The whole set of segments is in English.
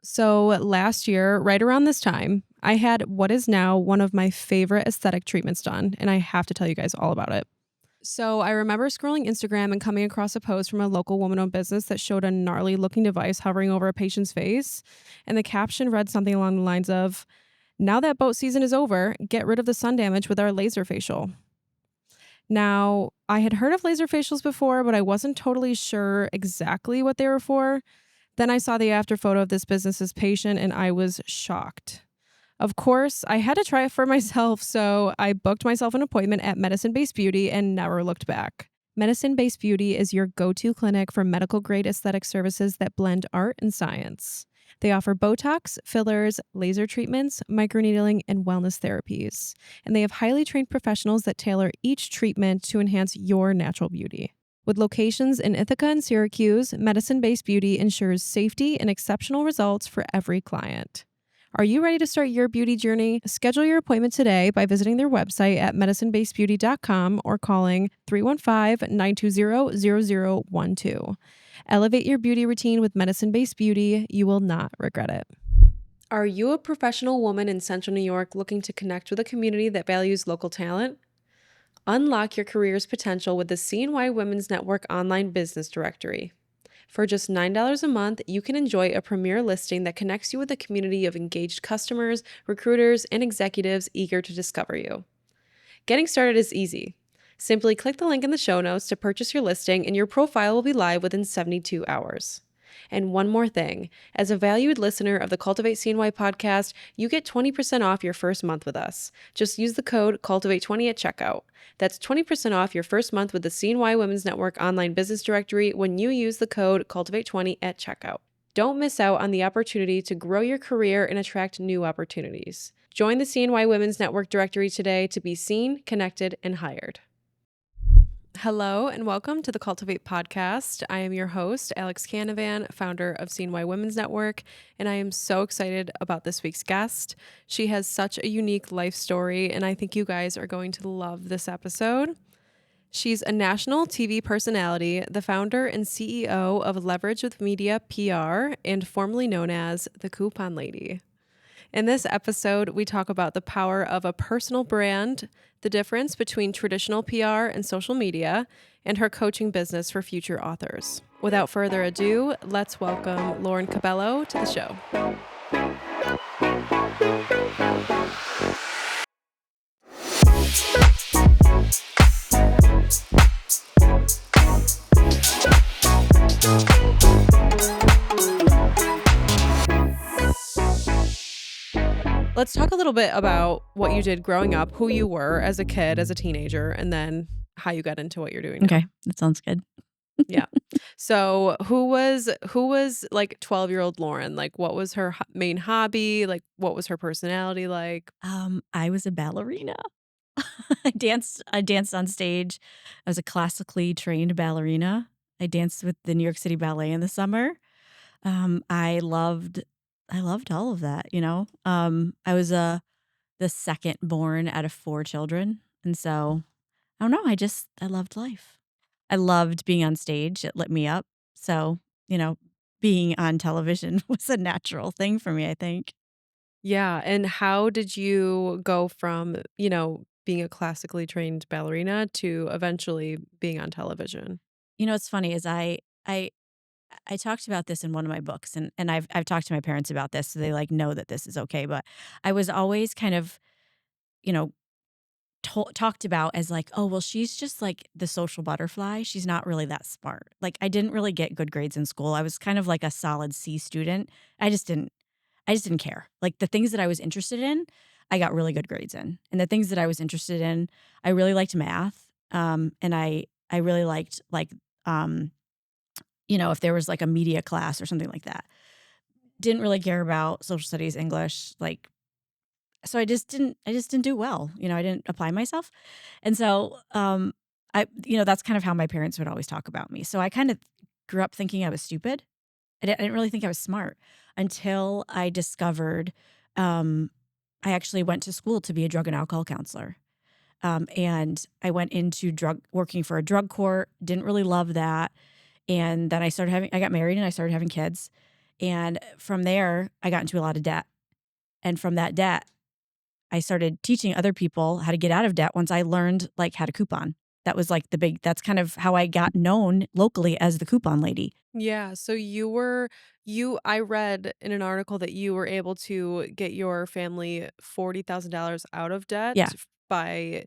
So last year, right around this time, I had what is now one of my favorite aesthetic treatments done, and I have to tell you guys all about it. So I remember scrolling Instagram and coming across a post from a local woman-owned business that showed a gnarly looking device hovering over a patient's face, and the caption read something along the lines of, "Now that boat season is over, get rid of the sun damage with our laser facial." Now, I had heard of laser facials before, but I wasn't totally sure exactly what they were for. Then I saw the after photo of this business's patient and I was shocked. Of course, I had to try it for myself, so I booked myself an appointment at Medicine Based Beauty and never looked back. Medicine Based Beauty is your go to clinic for medical grade aesthetic services that blend art and science. They offer Botox, fillers, laser treatments, microneedling, and wellness therapies. And they have highly trained professionals that tailor each treatment to enhance your natural beauty. With locations in Ithaca and Syracuse, Medicine Based Beauty ensures safety and exceptional results for every client. Are you ready to start your beauty journey? Schedule your appointment today by visiting their website at medicinebasedbeauty.com or calling 315-920-0012. Elevate your beauty routine with Medicine Based Beauty. You will not regret it. Are you a professional woman in Central New York looking to connect with a community that values local talent? Unlock your career's potential with the CNY Women's Network online business directory. For just $9 a month, you can enjoy a premier listing that connects you with a community of engaged customers, recruiters, and executives eager to discover you. Getting started is easy. Simply click the link in the show notes to purchase your listing, and your profile will be live within 72 hours. And one more thing, as a valued listener of the Cultivate CNY podcast, you get 20% off your first month with us. Just use the code Cultivate20 at checkout. That's 20% off your first month with the CNY Women's Network online business directory when you use the code Cultivate20 at checkout. Don't miss out on the opportunity to grow your career and attract new opportunities. Join the CNY Women's Network directory today to be seen, connected, and hired. Hello and welcome to the Cultivate podcast. I am your host, Alex Canavan, founder of CNY Women's Network, and I am so excited about this week's guest. She has such a unique life story, and I think you guys are going to love this episode. She's a national TV personality, the founder and CEO of Leverage with Media PR, and formerly known as the Coupon Lady. In this episode, we talk about the power of a personal brand, the difference between traditional PR and social media, and her coaching business for future authors. Without further ado, let's welcome Lauren Cobello to the show. Let's talk a little bit about what you did growing up, who you were as a kid, as a teenager, and then how you got into what you're doing now. Okay, that sounds good. Yeah. So who was like 12-year-old Lauren? Like, what was her main hobby? Like, what was her personality like? I was a ballerina. I danced on stage. I was a classically trained ballerina. I danced with the New York City Ballet in the summer. I loved all of that, you know. I was the second born out of 4 children, and so I don't know, I loved life. I loved being on stage. It lit me up. So, you know, being on television was a natural thing for me, I think. Yeah. And how did you go from, being a classically trained ballerina to eventually being on television? You know, what's funny is I talked about this in one of my books, and I've talked to my parents about this, so they like know that this is okay. But I was always kind of, you know, talked about as like, oh well, she's just like the social butterfly. She's not really that smart. Like I didn't really get good grades in school. I was kind of like a solid C student. I just didn't care. Like the things that I was interested in, I got really good grades in, and the things that I was interested in, I really liked math. And I really liked like if there was like a media class or something like that. Didn't really care about social studies, English, like so I just didn't do well. I didn't apply myself. And so that's kind of how my parents would always talk about me. So I kind of grew up thinking I was stupid. I didn't really think I was smart until I discovered um I actually went to school to be a drug and alcohol counselor. And I went into working for a drug court, didn't really love that. And then I got married and I started having kids. And from there, I got into a lot of debt. And from that debt, I started teaching other people how to get out of debt once I learned like how to coupon. That was like that's kind of how I got known locally as the coupon lady. Yeah, so I read in an article that you were able to get your family $40,000 out of debt Yeah. by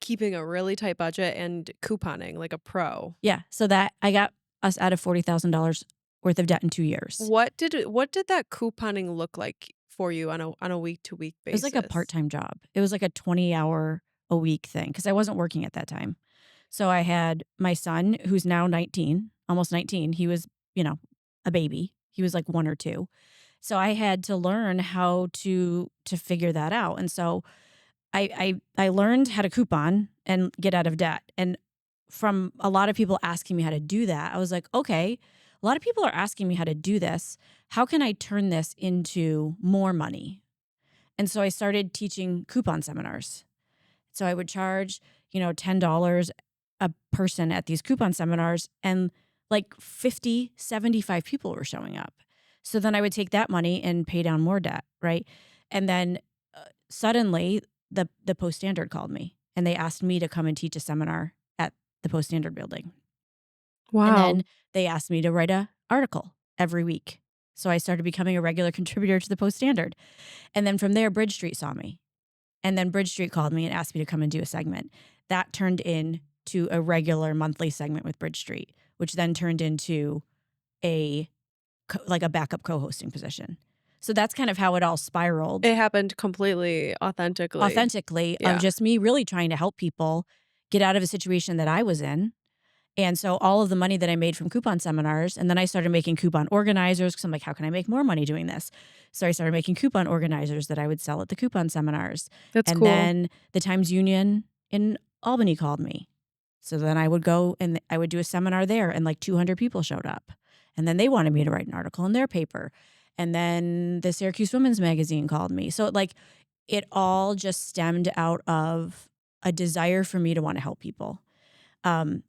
keeping a really tight budget and couponing like a pro. Yeah. So that I got us out of $40,000 worth of debt in 2 years. What did that couponing look like for you on a week-to-week It was like a basis? part-time job. It was like a 20-hour a week thing because I wasn't working at that time. So I had my son who's now 19, almost 19. He was, you know, a baby. He was like 1 or 2. So I had to learn how to figure that out. And so I learned how to coupon and get out of debt. And from a lot of people asking me how to do that, I was like, okay, a lot of people are asking me how to do this. How can I turn this into more money? And so I started teaching coupon seminars. So I would charge, $10 a person at these coupon seminars, and like 50, 75 people were showing up. So then I would take that money and pay down more debt, right? And then suddenly the Post Standard called me and they asked me to come and teach a seminar at the Post Standard building. And Wow. then they asked me to write a article every week. So I started becoming a regular contributor to the Post Standard. And then from there, Bridge Street saw me. And then Bridge Street called me and asked me to come and do a segment. That turned into a regular monthly segment with Bridge Street, which then turned into a like a backup co-hosting position. So that's kind of how it all spiraled It happened completely authentically. authentically of Yeah, just me really trying to help people get out of a situation that I was in. And so all of the money that I made from coupon seminars, and then I started making coupon organizers because I'm like, how can I make more money doing this? So I started making coupon organizers that I would sell at the coupon seminars. that's And cool. then the Times Union in Albany called me. So then I would go and I would do a seminar there, and like 200 people showed up. And then they wanted me to write an article in their paper. And then the Syracuse Women's Magazine called me. So like it all just stemmed out of a desire for me to want to help people. Um,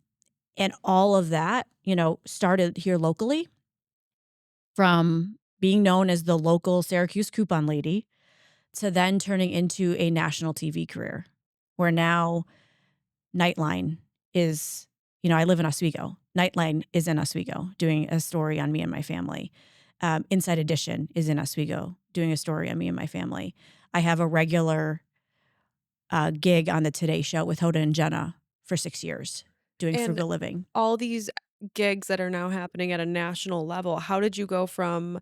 and all of that, started here locally from being known as the local Syracuse coupon lady to then turning into a national TV career where now Nightline is, I live in Oswego. Nightline is in Oswego doing a story on me and my family. Inside Edition is in Oswego doing a story on me and my family. I have a regular gig on the Today Show with Hoda and Jenna for 6 years doing And frugal living. all these gigs that are now happening at a national level, how did you go from,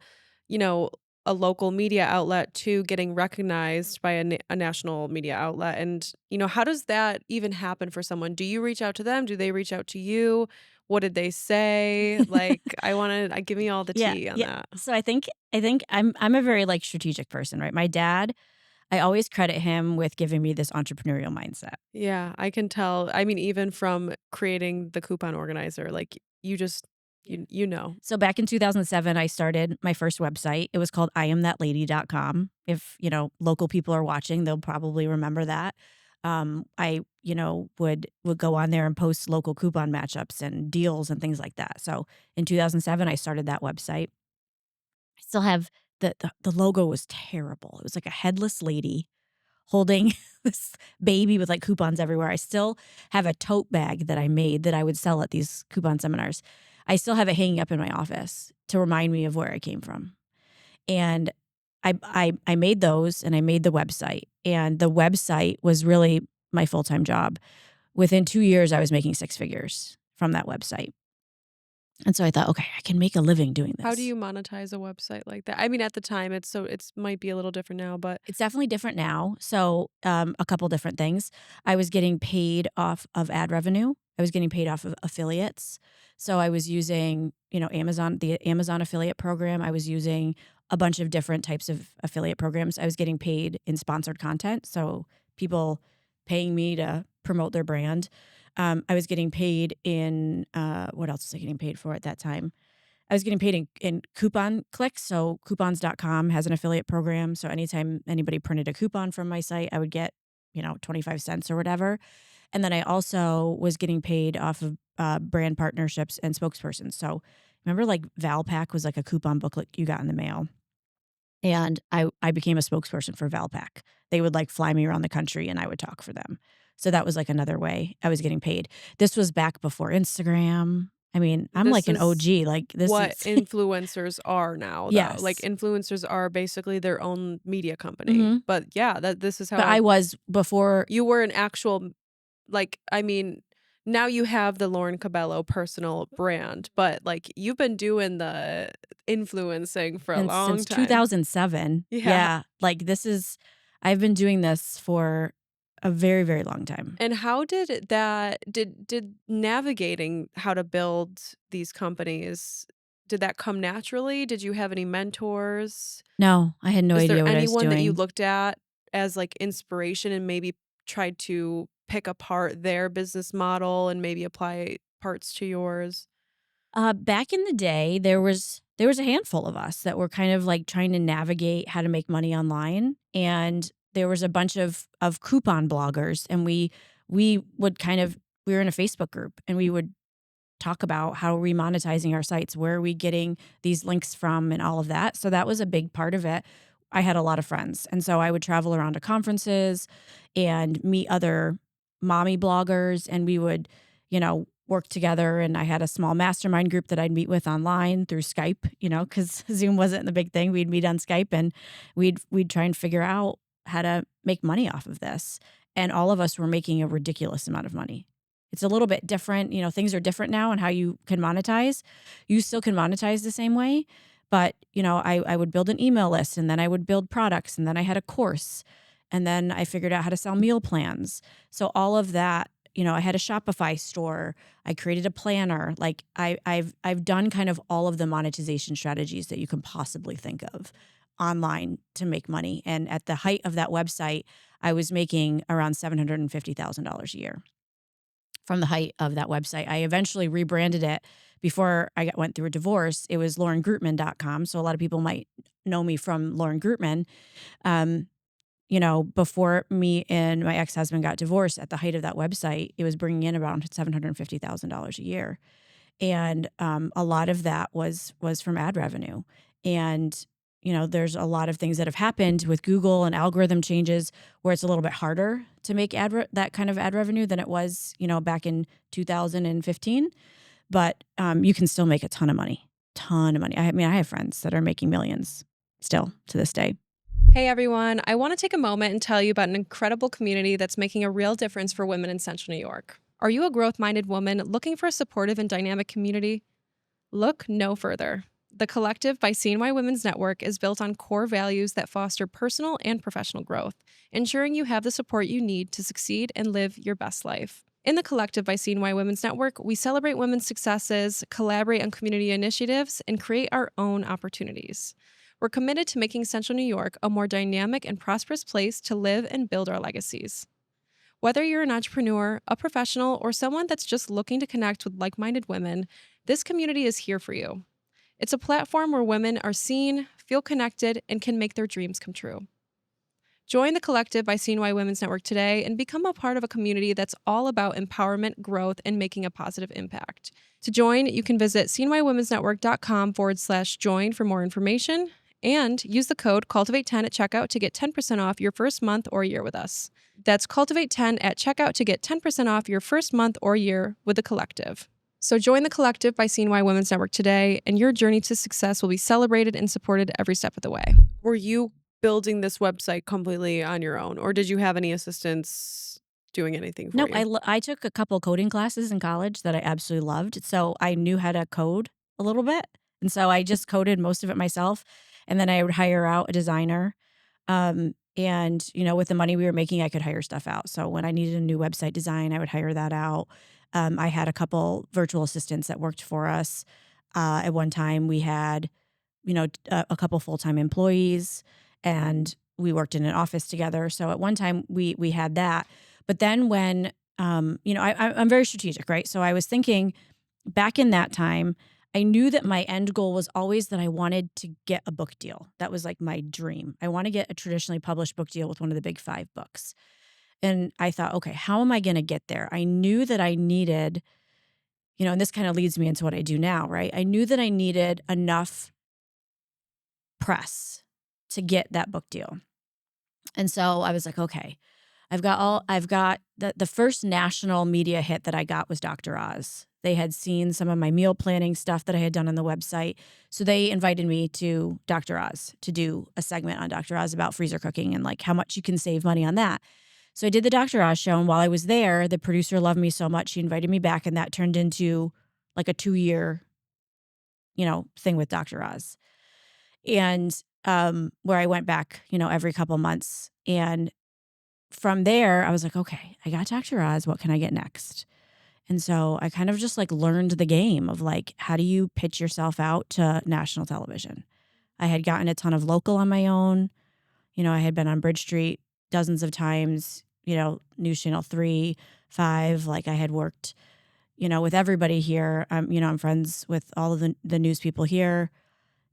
you know, a local media outlet to getting recognized by a national media outlet? And, how does that even happen for someone? Do you reach out to them? Do they reach out to you? What did they say? Like, give me all the Yeah, tea on yeah. that. So I think I'm a very like strategic person, right? My dad, I always credit him with giving me this entrepreneurial mindset. Yeah, I can tell. I mean, even from creating the coupon organizer, like you just Yeah. you know. So back in 2007, I started my first website. It was called IamThatLady.com. If, local people are watching, they'll probably remember that. I, would go on there and post local coupon matchups and deals and things like that. So in 2007, I started that website. I still have the logo was terrible. It was like a headless lady holding this baby with like coupons everywhere. I still have a tote bag that I made that I would sell at these coupon seminars. I still have it hanging up in my office to remind me of where I came from. And I made those and I made the website. And the website was really my full-time job. Within 2 years, I was making 6 figures from that website. And so I thought, okay, I can make a living doing How do this. you monetize a website like that? I mean, at the time, it's might be a little different now, but It's definitely different now. So, a couple different things. I was getting paid off of ad revenue. I was getting paid off of affiliates. So I was using, the Amazon affiliate program. I was using a bunch of different types of affiliate programs. I was getting paid in sponsored content. So people paying me to promote their brand. I was getting paid in what else was I getting paid for at that time? I was getting paid in coupon clicks. So coupons.com has an affiliate program. So anytime anybody printed a coupon from my site, I would get, 25 cents or whatever. And then I also was getting paid off of brand partnerships and spokespersons. So remember like Valpak was like a coupon booklet you got in the mail. And I became a spokesperson for Valpak. They would like fly me around the country and I would talk for them. So that was like another way I was getting paid. This was back before Instagram. I mean, I'm This like an is OG. Like this what is influencers are now, though. Like, yes. influencers are basically their own media company. Mhm. But yeah, that this is But how I was before. you were an actual like, I mean, now you have the Lauren Cobello personal brand, but, like, you've been doing the influencing for a And long since time. 2007. Yeah. Yeah, like, I've been doing this for a very, very long time. And how did that did navigating how to build these companies, did that come naturally? Did you have any mentors? No, I had no Is there idea what I was anyone that you doing. looked at as, like, inspiration and maybe tried to pick apart their business model and maybe apply parts to yours? Back in the day, there was a handful of us that were kind of, like, trying to navigate how to make money online, and there was a bunch of coupon bloggers, and we would kind of we were in a Facebook group, and we would talk about how are we monetizing our sites, where are we getting these links from, and all of that. So that was a big part of it. I had a lot of friends, and so I would travel around to conferences and meet other mommy bloggers, and we would, work together. And I had a small mastermind group that I'd meet with online through Skype, because Zoom wasn't the big thing. We'd meet on Skype, and we'd try and figure out how to make money off of this. And all of us were making a ridiculous amount of money. It's a little bit different. Things are different now and how you can monetize. You still can monetize the same way, but I would build an email list, and then I would build products, and then I had a course, and then I figured out how to sell meal plans. So all of that, I had a Shopify store. I created a planner. Like I've done kind of all of the monetization strategies that you can possibly think of online to make money. And at the height of that website, I was making around $750,000 a year from the height of that website. I eventually rebranded it before went through a divorce. It was laurengrootman.com. So a lot of people might know me from Lauren Grootman. Um, before me and my ex-husband got divorced, at the height of that website, it was bringing in around $750,000 a year. And a lot of that was from ad revenue. And there's a lot of things that have happened with Google and algorithm changes where it's a little bit harder to make that kind of ad revenue than it was back in 2015. But you can still make a ton of money. I mean, I have friends that are making millions still to this day. Hey everyone, I want to take a moment and tell you about an incredible community that's making a real difference for women in Central New York. Are you a growth minded woman looking for a supportive and dynamic community? Look no further. The Collective by CNY Women's Network is built on core values that foster personal and professional growth, ensuring you have the support you need to succeed and live your best life. In the Collective by CNY Women's Network, we celebrate women's successes, collaborate on community initiatives, and create our own opportunities. We're committed to making Central New York a more dynamic and prosperous place to live and build our legacies. Whether you're an entrepreneur, a professional, or someone that's just looking to connect with like minded women, this community is here for you. It's a platform where women are seen, feel connected, and can make their dreams come true. Join the Collective by CNY Women's Network today and become a part of a community that's all about empowerment, growth, and making a positive impact. To join, you can visit cnywomensnetwork.com/join for more information and use the code Cultivate10 at checkout to get 10% off your first month or year with us. That's Cultivate10 at checkout to get 10% off your first month or year with the Collective. So join the Collective by CNY Women's Network today, and your journey to success will be celebrated and supported every step of the way. Were you building this website completely on your own, or did you have any assistants doing anything for Nope, you? I took a couple coding classes in college that I absolutely loved, so I knew how to code a little bit, and so I just coded most of it myself, and then I would hire out a designer, and, with the money we were making, I could hire stuff out. So when I needed a new website design, I would hire that out. I had a couple virtual assistants that worked for us. At one time, we had, a couple full-time employees, and we worked in an office together. So at one time, we had that. But then when, I'm very strategic, right? So I was thinking back in that time, I knew that my end goal was always that I wanted to get a book deal. That was like my dream. I want to get a traditionally published book deal with one of the big five books. And I thought, okay, how am I going to get there? I knew that I needed, and this kind of leads me into what I do now, right? I knew that I needed enough press to get that book deal. And so I was like, okay, I've got the first national media hit that I got was Dr. Oz. They had seen some of my meal planning stuff that I had done on the website. So they invited me to Dr. Oz to do a segment on Dr. Oz about freezer cooking and like how much you can save money on that. So I did the Dr. Oz show. And while I was there, the producer loved me so much, she invited me back. And that turned into like a 2-year, thing with Dr. Oz. And where I went back, every couple months. And from there, I was like, okay, I got Dr. Oz. What can I get next? And so I kind of just like learned the game of like, how do you pitch yourself out to national television? I had gotten a ton of local on my own. I had been on Bridge Street dozens of times, News Channel 3, 5. Like I had worked, with everybody here. I'm friends with all of the news people here.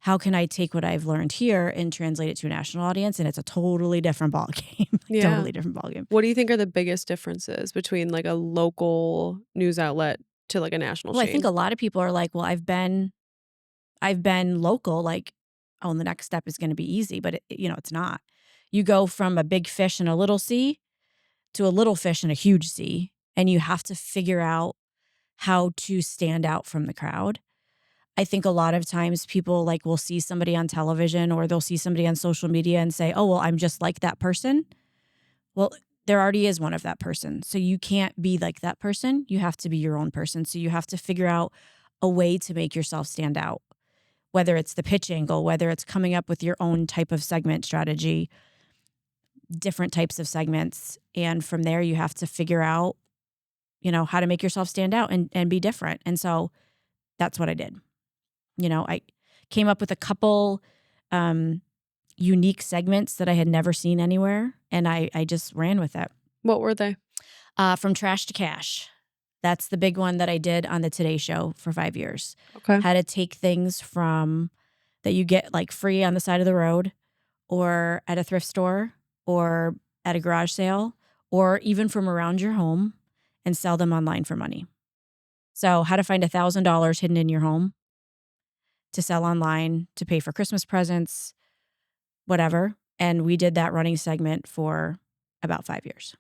How can I take what I've learned here and translate it to a national audience? And it's a totally different ballgame. Yeah. Totally different ballgame. What do you think are the biggest differences between like a local news outlet to like a national Well, I think chain? a lot of people are like, well, I've been local, like, oh, and the next step is going to be easy, but it's not. You go from a big fish in a little sea to a little fish in a huge sea, and you have to figure out how to stand out from the crowd. I think a lot of times people like will see somebody on television or they'll see somebody on social media and say, "Oh, well, I'm just like that person." Well, there already is one of that person. So you can't be like that person. You have to be your own person. So you have to figure out a way to make yourself stand out, whether it's the pitch angle, whether it's coming up with your own type of segment strategy, different types of segments. And from there, you have to figure out, how to make yourself stand out and be different. And so that's what I did. I came up with a couple um, unique segments that I had never seen anywhere, and I just ran with it. What were they? From trash to cash. That's the big one that I did on the Today Show for 5 years. Okay. How to take things from that you get like free on the side of the road or at a thrift store or at a garage sale or even from around your home and sell them online for money. So how to find $1,000 hidden in your home to sell online, to pay for Christmas presents, whatever. And we did that running segment for about 5 years.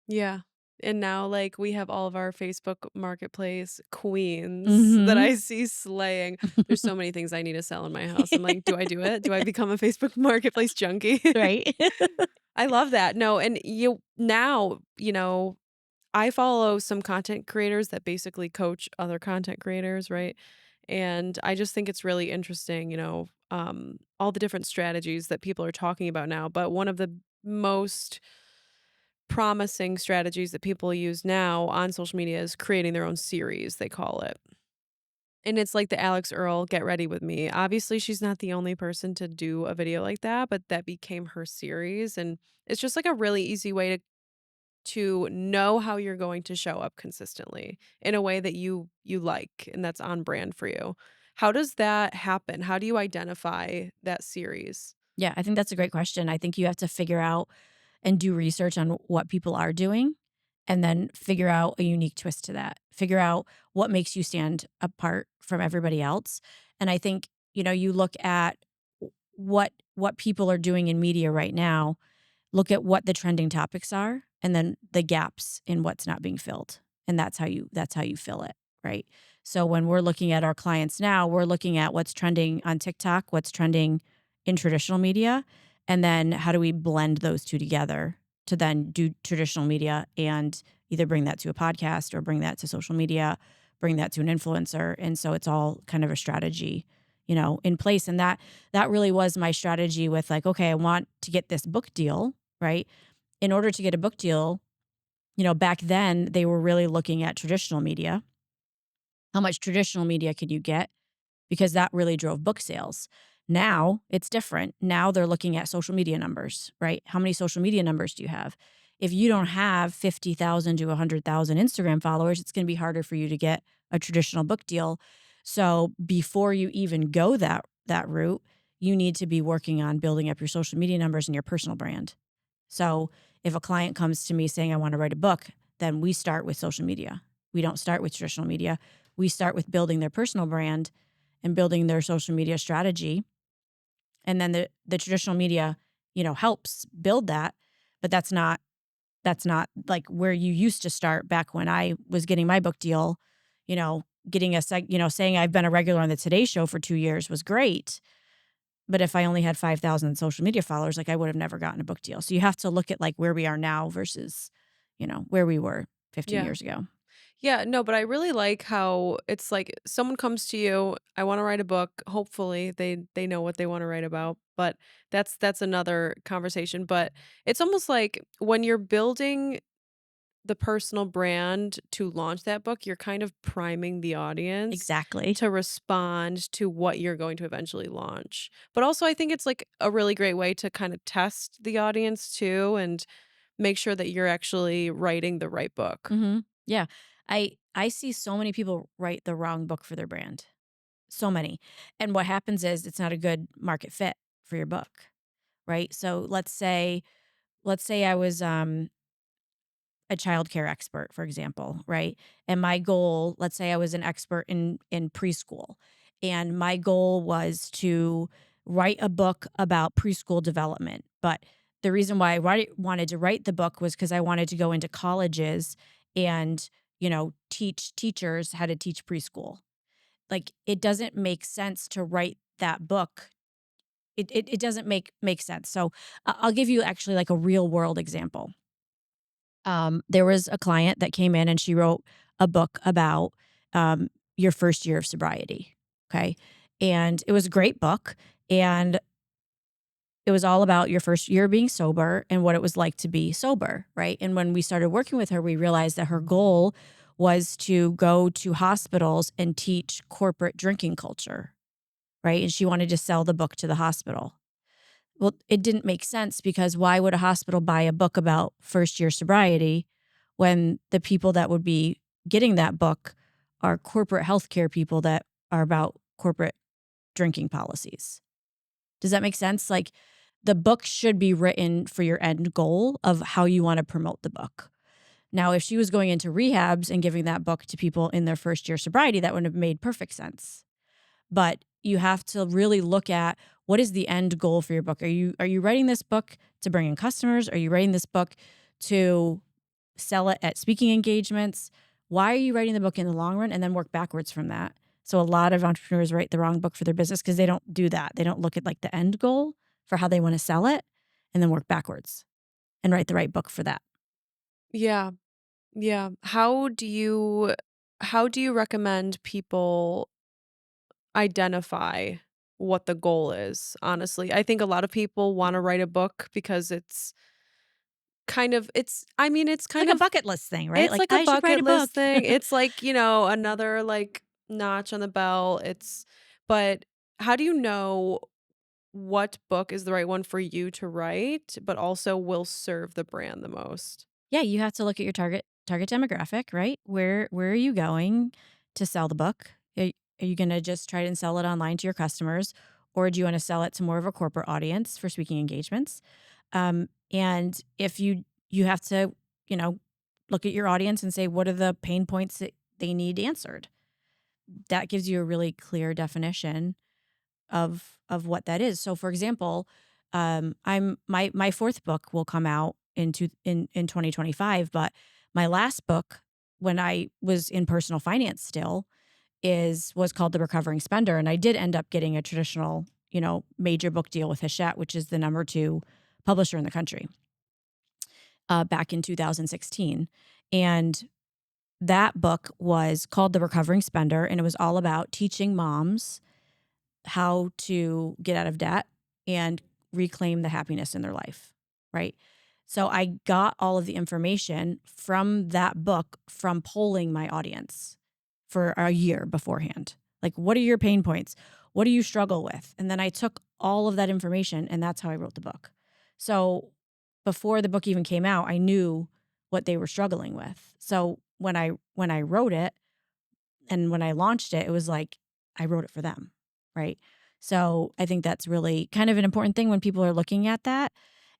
Yeah. And now, like, we have all of our Facebook Marketplace queens that Mhm. I see slaying. There's so many things I need to sell in my house. I'm like, do I do it? Do I become a Facebook Marketplace junkie? Right? I love that. No, and I follow some content creators that basically coach other content creators, right? And I just think it's really interesting, all the different strategies that people are talking about now. But one of the most promising strategies that people use now on social media is creating their own series, they call it. And it's like the Alex Earl Get Ready With Me. Obviously, she's not the only person to do a video like that, but that became her series. And it's just like a really easy way to know how you're going to show up consistently in a way that you like and that's on brand for you. How does that happen? How do you identify that series? Yeah, I think that's a great question. I think you have to figure out and do research on what people are doing and then figure out a unique twist to that. Figure out what makes you stand apart from everybody else. And I think, you look at what people are doing in media right now, look at what the trending topics are and then the gaps in what's not being filled. And that's how you fill it, right? So when we're looking at our clients now, we're looking at what's trending on TikTok, what's trending in traditional media, and then how do we blend those two together to then do traditional media and either bring that to a podcast or bring that to social media, bring that to an influencer. And so it's all kind of a strategy, in place. And that really was my strategy with like, okay, I want to get this book deal, right? In order to get a book deal, back then they were really looking at traditional media. How much traditional media could you get? Because that really drove book sales. Now it's different. Now they're looking at social media numbers, right? How many social media numbers do you have? If you don't have 50,000 to 100,000 Instagram followers, it's going to be harder for you to get a traditional book deal. So before you even go that route, you need to be working on building up your social media numbers and your personal brand. So if a client comes to me saying, I want to write a book, then we start with social media. We don't start with traditional media. We start with building their personal brand and building their social media strategy. And then the traditional media, helps build that, but that's not like where you used to start back when I was getting my book deal, getting saying I've been a regular on the Today Show for 2 years was great. But if I only had 5,000 social media followers, like I would have never gotten a book deal. So you have to look at like where we are now versus, where we were 15 Yeah. years ago. Yeah, no, but I really like how it's like someone comes to you, I want to write a book. Hopefully they know what they want to write about, but that's another conversation, but it's almost like when you're building the personal brand to launch that book, you're kind of priming the audience Exactly. to respond to what you're going to eventually launch. But also I think it's like a really great way to kind of test the audience too and make sure that you're actually writing the right book. Yeah. I see so many people write the wrong book for their brand. So many. And what happens is it's not a good market fit for your book, right? So let's say I was a childcare expert, for example, right? And my goal, let's say I was an expert in preschool, and my goal was to write a book about preschool development. But the reason why wanted to write the book was because I wanted to go into colleges and teach teachers how to teach preschool. Like it doesn't make sense to write that book. It doesn't make sense. So I'll give you actually like a real world example. There was a client that came in and she wrote a book about your first year of sobriety. Okay. And it was a great book. And it was all about your first year being sober and what it was like to be sober. Right. And when we started working with her, we realized that her goal was to go to hospitals and teach corporate drinking culture. Right. And she wanted to sell the book to the hospital. Well, it didn't make sense because why would a hospital buy a book about first year sobriety when the people that would be getting that book are corporate healthcare people that are about corporate drinking policies? Does that make sense? Like the book should be written for your end goal of how you want to promote the book. Now, if she was going into rehabs and giving that book to people in their first year sobriety, that would have made perfect sense. But you have to really look at what is the end goal for your book. Are you writing this book to bring in customers? Are you writing this book to sell it at speaking engagements? Why are you writing the book in the long run and then work backwards from that? So a lot of entrepreneurs write the wrong book for their business because they don't do that. They don't look at like the end goal for how they want to sell it and then work backwards and write the right book for that. Yeah. Yeah. How do you recommend people identify what the goal is, honestly? I think a lot of people wanna write a book because it's kind of it's I mean, it's It's like kind a of bucket list thing, right? it's Like like a I should write bucket a book. list thing. It's like, another, like, notch on the belt. But how do you know what book is the right one for you to write, but also will serve the brand the most? Yeah, you have to look at your target demographic, right? Where are you going to sell the book? Are you going to just try and sell it online to your customers, or do you want to sell it to more of a corporate audience for speaking engagements? And if you have to, you know, look at your audience and say what are the pain points that they need answered. That gives you a really clear definition of what that is. So, for example, I'm my fourth book will come out in 2025, but my last book when I was in personal finance still is was called The Recovering Spender, and I did end up getting a traditional, major book deal with Hachette, which is the number 2 publisher in the country, back in 2016, and that book was called The Recovering Spender, and it was all about teaching moms how to get out of debt and reclaim the happiness in their life, right? So I got all of the information from that book from polling my audience for a year beforehand. Like, what are your pain points? What do you struggle with? And then I took all of that information and that's how I wrote the book. So before the book even came out, I knew what they were struggling with. So when I wrote it, and when I launched it, it was like I wrote it for them, right? So I think that's really kind of an important thing when people are looking at that.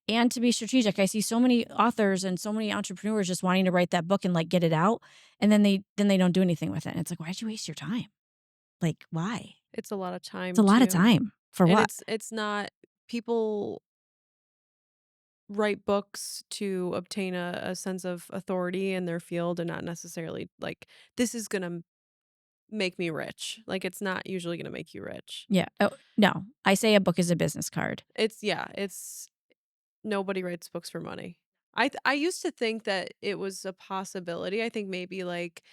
and to be strategic. I see so many authors and so many entrepreneurs just wanting to write that book and like get it out, and then they don't do anything with it. And it's like, why'd you waste your time? Like, why? It's a lot of It's a time lot of too. time for And what? it's not people write books to obtain a sense of authority in their field and not necessarily like this is gonna make me rich. Like it's not usually gonna make you rich. Yeah. Oh no, I say a book is a business card. It's yeah, it's nobody writes books for money. I used to think that it was a possibility. I think maybe like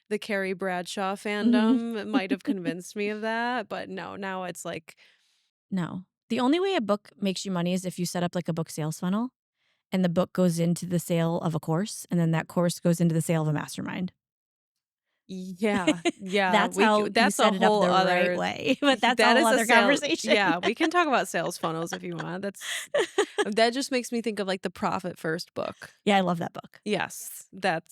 the Carrie Bradshaw Hmm. fandom might have convinced me of that, but no, now it's like No, the only way a book makes you money is if you set up like a book sales funnel, and the book goes into the sale of a course, and then that course goes into the sale of a mastermind. yeah, yeah, That's how you that's a set it up whole the right other way, but that's a that whole is a other sale conversation. yeah, we can talk about sales funnels if you want. That just makes me think of like the Profit First book. Yeah, I love that book. Yes, that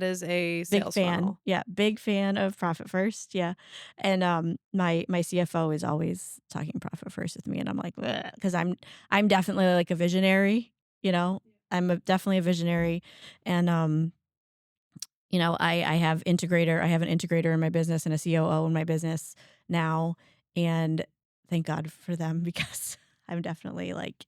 is a Big sales fan. funnel. Yeah, big fan of Profit First, yeah, and, my CFO is always talking Profit First with me, and I'm like, because I'm definitely, like, a visionary, you know? Definitely a visionary, and, I have an integrator in my business and a COO in my business now, and thank God for them because I'm definitely, like,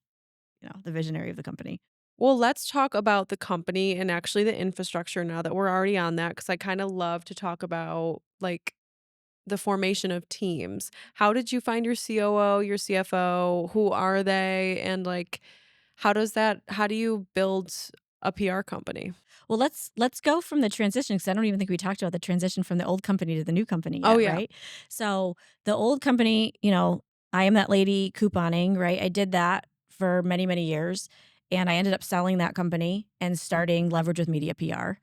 the visionary of the company. Well, let's talk about the company and actually the infrastructure now that we're already on that, because I kinda love to talk about, like, the formation of teams. How did you find your COO, your CFO? Who are they? And, like, how do you build a PR company? Well, let's go from the transition because I don't even think we talked about the transition from the old company to the new company Oh, yet, yeah. right? So the old company, I am that lady couponing, right? I did that for many, many years. And I ended up selling that company and starting Leverage with Media PR.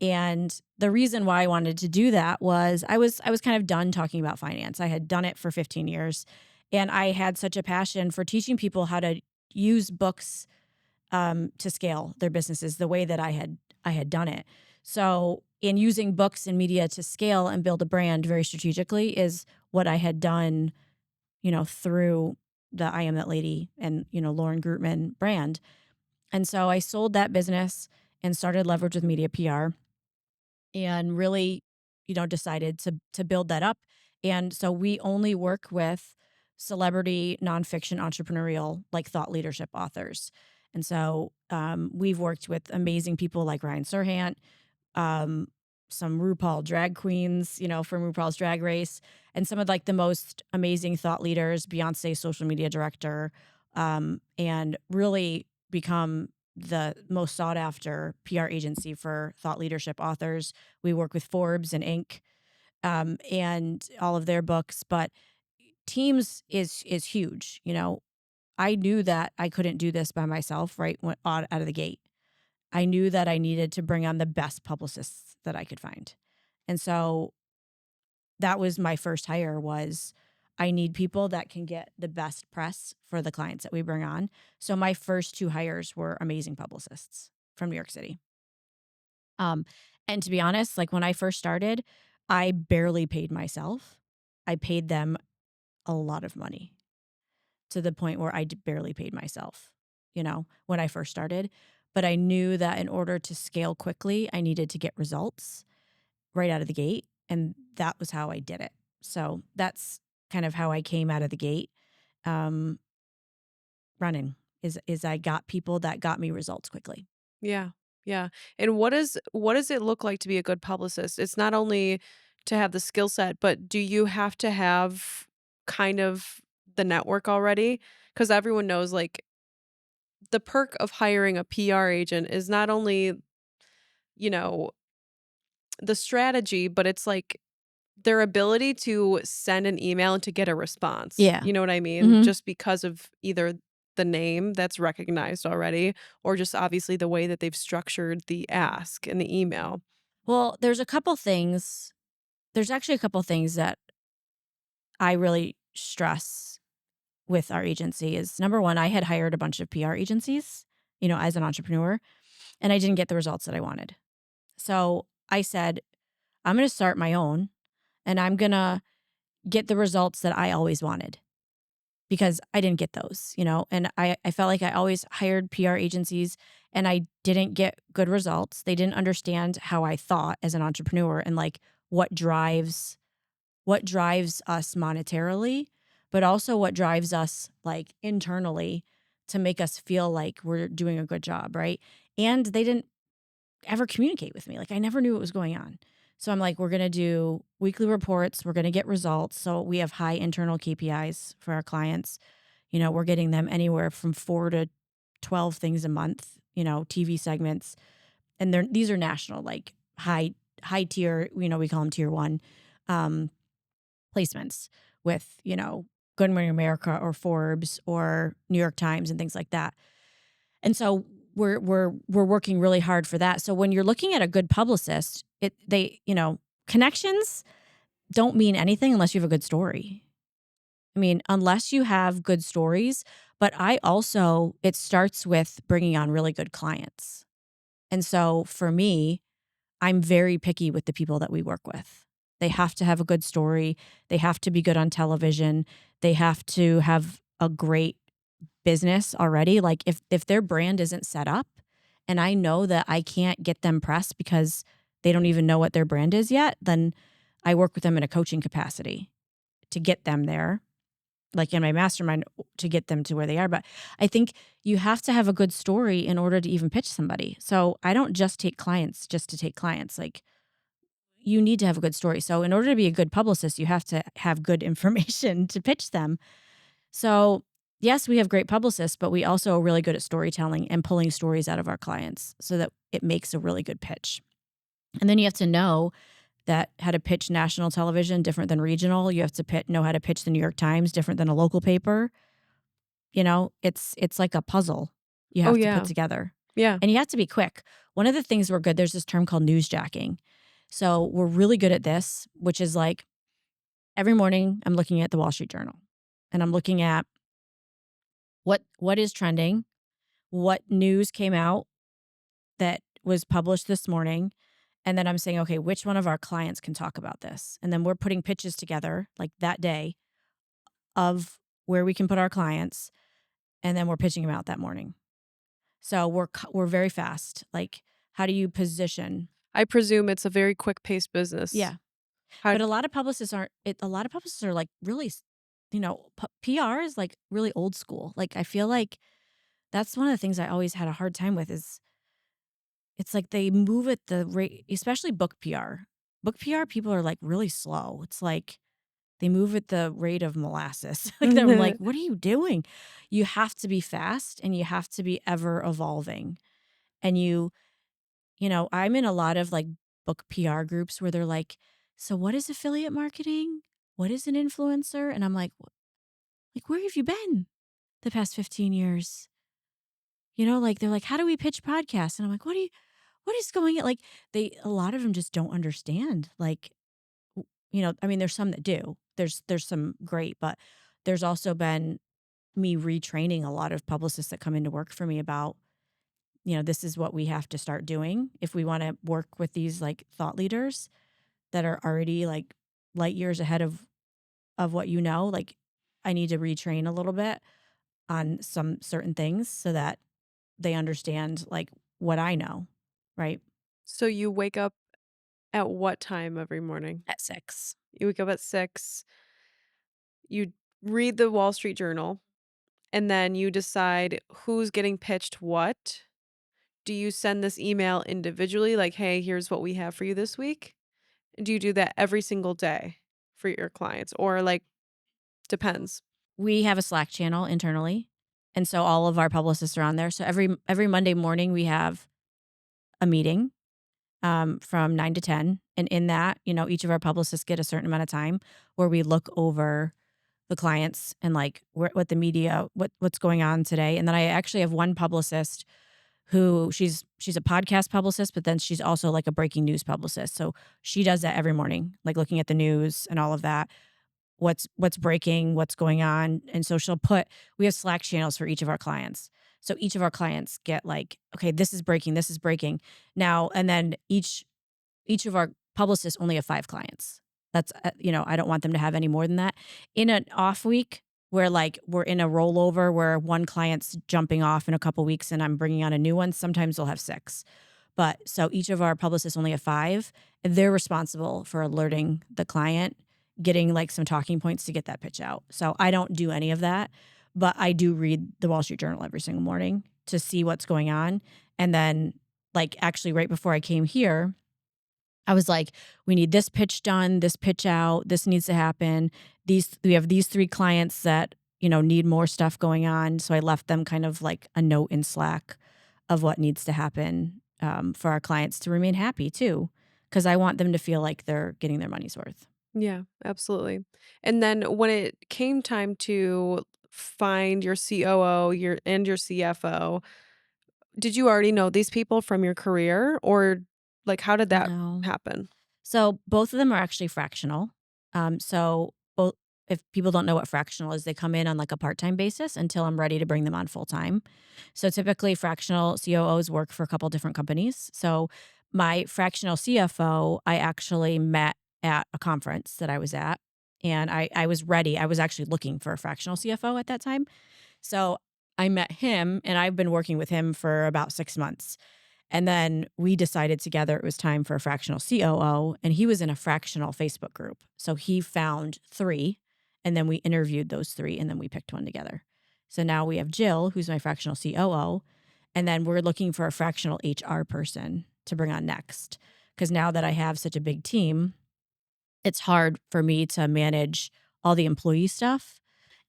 And the reason why I wanted to do that was I was kind of done talking about finance. I had done it for 15 years and I had such a passion for teaching people how to use books to scale their businesses the way that I had done it. So, in using books and media to scale and build a brand very strategically is what I had done, through the I Am That Lady and Lauren Grootman brand. And so I sold that business and started Leverage with Media PR and really, decided to build that up. And so we only work with celebrity nonfiction entrepreneurial like thought leadership authors. And so we've worked with amazing people like Ryan Serhant, um, some RuPaul drag queens, from RuPaul's Drag Race, and some of like the most amazing thought leaders, Beyonce's social media director, and really become the most sought after PR agency for thought leadership authors. We work with Forbes and Inc. And all of their books, but Teams is huge. I knew that I couldn't do this by myself right out of the gate. I knew that I needed to bring on the best publicists that I could find. And so that was my first hire was I need people that can get the best press for the clients that we bring on. So my first two hires were amazing publicists from New York City. Um, and to be honest, like when I first started, I barely paid myself. I paid them a lot of money to the point where barely paid myself, when I first started. But I knew that in order to scale quickly, I needed to get results right out of the gate. And that was how I did it. So that's kind of how I came out of the gate um, running is I got people that got me results quickly. Yeah. Yeah. And what does it look like to be a good publicist? It's not only to have the skill set, but do you have to have kind of the network already? Because everyone knows like the perk of hiring a PR agent is not only, you know, the strategy, but it's like their ability to send an email and to get a response. Yeah. You know what I mean? Hmm. Just because of either the name that's recognized already or just obviously the way that they've structured the ask in the email. Well, there's a couple things. There's actually a couple things that I really stress with our agency is number one, I had hired a bunch of PR agencies, as an entrepreneur, and I didn't get the results that I wanted. So I said, I'm going to start my own and I'm going to get the results that I always wanted. because I didn't get those, and I felt like I always hired PR agencies and I didn't get good results. They didn't understand how I thought as an entrepreneur and like what drives what drives us monetarily, but also what drives us like internally to make us feel like we're doing a good job, right? And they didn't ever communicate with me. Like I never knew what was going on. So I'm like, we're going to do weekly reports, we're going to get results. So we have high internal KPIs for our clients. We're getting them anywhere from 4 to 12 things a month, TV segments. And these are national, like high tier, we call them tier 1. Um placements with, Good Morning America or Forbes or New York Times and things like that. And so we're working really hard for that. So when you're looking at a good publicist, connections don't mean anything unless you have a good story. I mean, unless you have good stories, but it starts with bringing on really good clients. And so for me, I'm very picky with the people that we work with. They have to have a good story. They have to be good on television. They have to have a great business already. Like if their brand isn't set up and I know that I can't get them press because they don't even know what their brand is yet, then I work with them in a coaching capacity to get them there, like in my mastermind to get them to where they are. But I think you have to have a good story in order to even pitch somebody. So I don't just take clients just to take clients. Like you need to have a good story. So in order to be a good publicist, you have to have good information to pitch them. So yes, we have great publicists, but we also are really good at storytelling and pulling stories out of our clients so that it makes a really good pitch. And then you have to know that how to pitch national television different than regional. You have to know how to pitch the New York Times different than a local paper. It's like a puzzle you Oh, have to put yeah. together. Yeah. And you have to be quick. One of the things we're good, there's this term called newsjacking. So we're really good at this, which is like every morning I'm looking at the Wall Street Journal and I'm looking at what is trending, what news came out that was published this morning, and then I'm saying, okay, which one of our clients can talk about this? And then we're putting pitches together like that day of where we can put our clients, and then we're pitching them out that morning. So we're very fast. Like, how do you position? I presume it's a very quick-paced business. Yeah, How but a lot of publicists aren't. A lot of publicists are like really, PR is like really old school. Like I feel like that's one of the things I always had a hard time with is it's like they move at the rate, especially book PR. Book PR people are like really slow. It's like they move at the rate of molasses. Like I'm like, what are you doing? You have to be fast and you have to be ever evolving. And I'm in a lot of like book PR groups where they're like, so what is affiliate marketing? What is an influencer? And I'm like, where have you been the past 15 years? Like they're like, how do we pitch podcasts? And I'm like, what is going on? Like a lot of them just don't understand. Like, I mean, there's some that do. There's some great, but there's also been me retraining a lot of publicists that come into work for me about, this is what we have to start doing if we want to work with these like thought leaders that are already like light years ahead of what like I need to retrain a little bit on some certain things so that they understand like what I know, right? So you wake up at what time every morning? At 6. You wake up at 6, you read the Wall Street Journal, and then you decide who's getting pitched what. Do you send this email individually like, "Hey, here's what we have for you this week?" Do you do that every single day for your clients or, like, depends? We have a Slack channel internally, and so all of our publicists are on there. So every Monday morning we have a meeting from 9 to 10, and in that, each of our publicists get a certain amount of time where we look over the clients and like what the media what's going on today. And then I actually have one publicist who she's a podcast publicist, but then she's also like a breaking news publicist. So she does that every morning, like looking at the news and all of that. What's breaking, what's going on. And so we have Slack channels for each of our clients. So each of our clients get like, okay, this is breaking, this is breaking. Now, and then each of our publicists only have 5 clients. That's I don't want them to have any more than that. In an off week, where, like, we're in a rollover where one client's jumping off in a couple weeks and I'm bringing on a new one. Sometimes we'll have 6. But so each of our publicists only have 5, and they're responsible for alerting the client, getting, like, some talking points to get that pitch out. So I don't do any of that, but I do read the Wall Street Journal every single morning to see what's going on. And then, like, actually right before I came here, I was like, "We need this pitch done, this pitch out, this needs to happen. We have these 3 clients that, need more stuff going on." So I left them kind of like a note in Slack of what needs to happen, for our clients to remain happy too, because I want them to feel like they're getting their money's worth. Yeah, absolutely. And then when it came time to find your COO, your CFO, did you already know these people from your career, or like how did that No. happen? So both of them are actually fractional. So both, if people don't know what fractional is, they come in on like a part-time basis until I'm ready to bring them on full-time. So typically fractional COOs work for a couple different companies. So my fractional CFO, I actually met at a conference that I was at, and I was ready. I was actually looking for a fractional CFO at that time. So I met him and I've been working with him for about 6 months. And then we decided together it was time for a fractional COO, and he was in a fractional Facebook group. So he found 3, and then we interviewed those 3, and then we picked one together. So now we have Jill, who's my fractional COO, and then we're looking for a fractional HR person to bring on next. Because now that I have such a big team, it's hard for me to manage all the employee stuff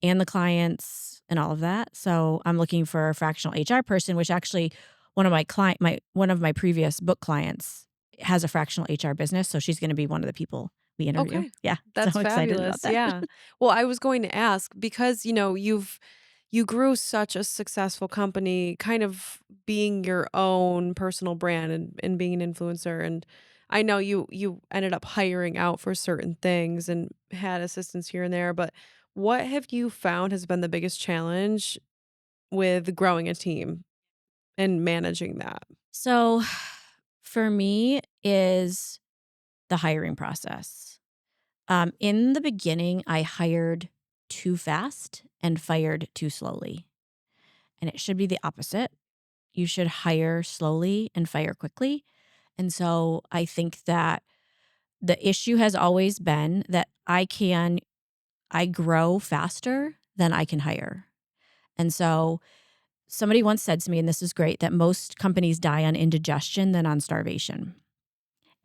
and the clients and all of that. So I'm looking for a fractional HR person, which actually one of my previous book clients has a fractional HR business, so she's going to be one of the people we interview. Okay. Yeah, so That's excited about fabulous. that. Yeah. Well, I was going to ask because, you grew such a successful company, kind of being your own personal brand and being an influencer. And I know you ended up hiring out for certain things and had assistants here and there, but what have you found has been the biggest challenge with growing a team and managing that? So for me is the hiring process. In the beginning, I hired too fast and fired too slowly. And it should be the opposite. You should hire slowly and fire quickly. And so I think that the issue has always been that I grow faster than I can hire. And so somebody once said to me, and this is great, that most companies die on indigestion than on starvation.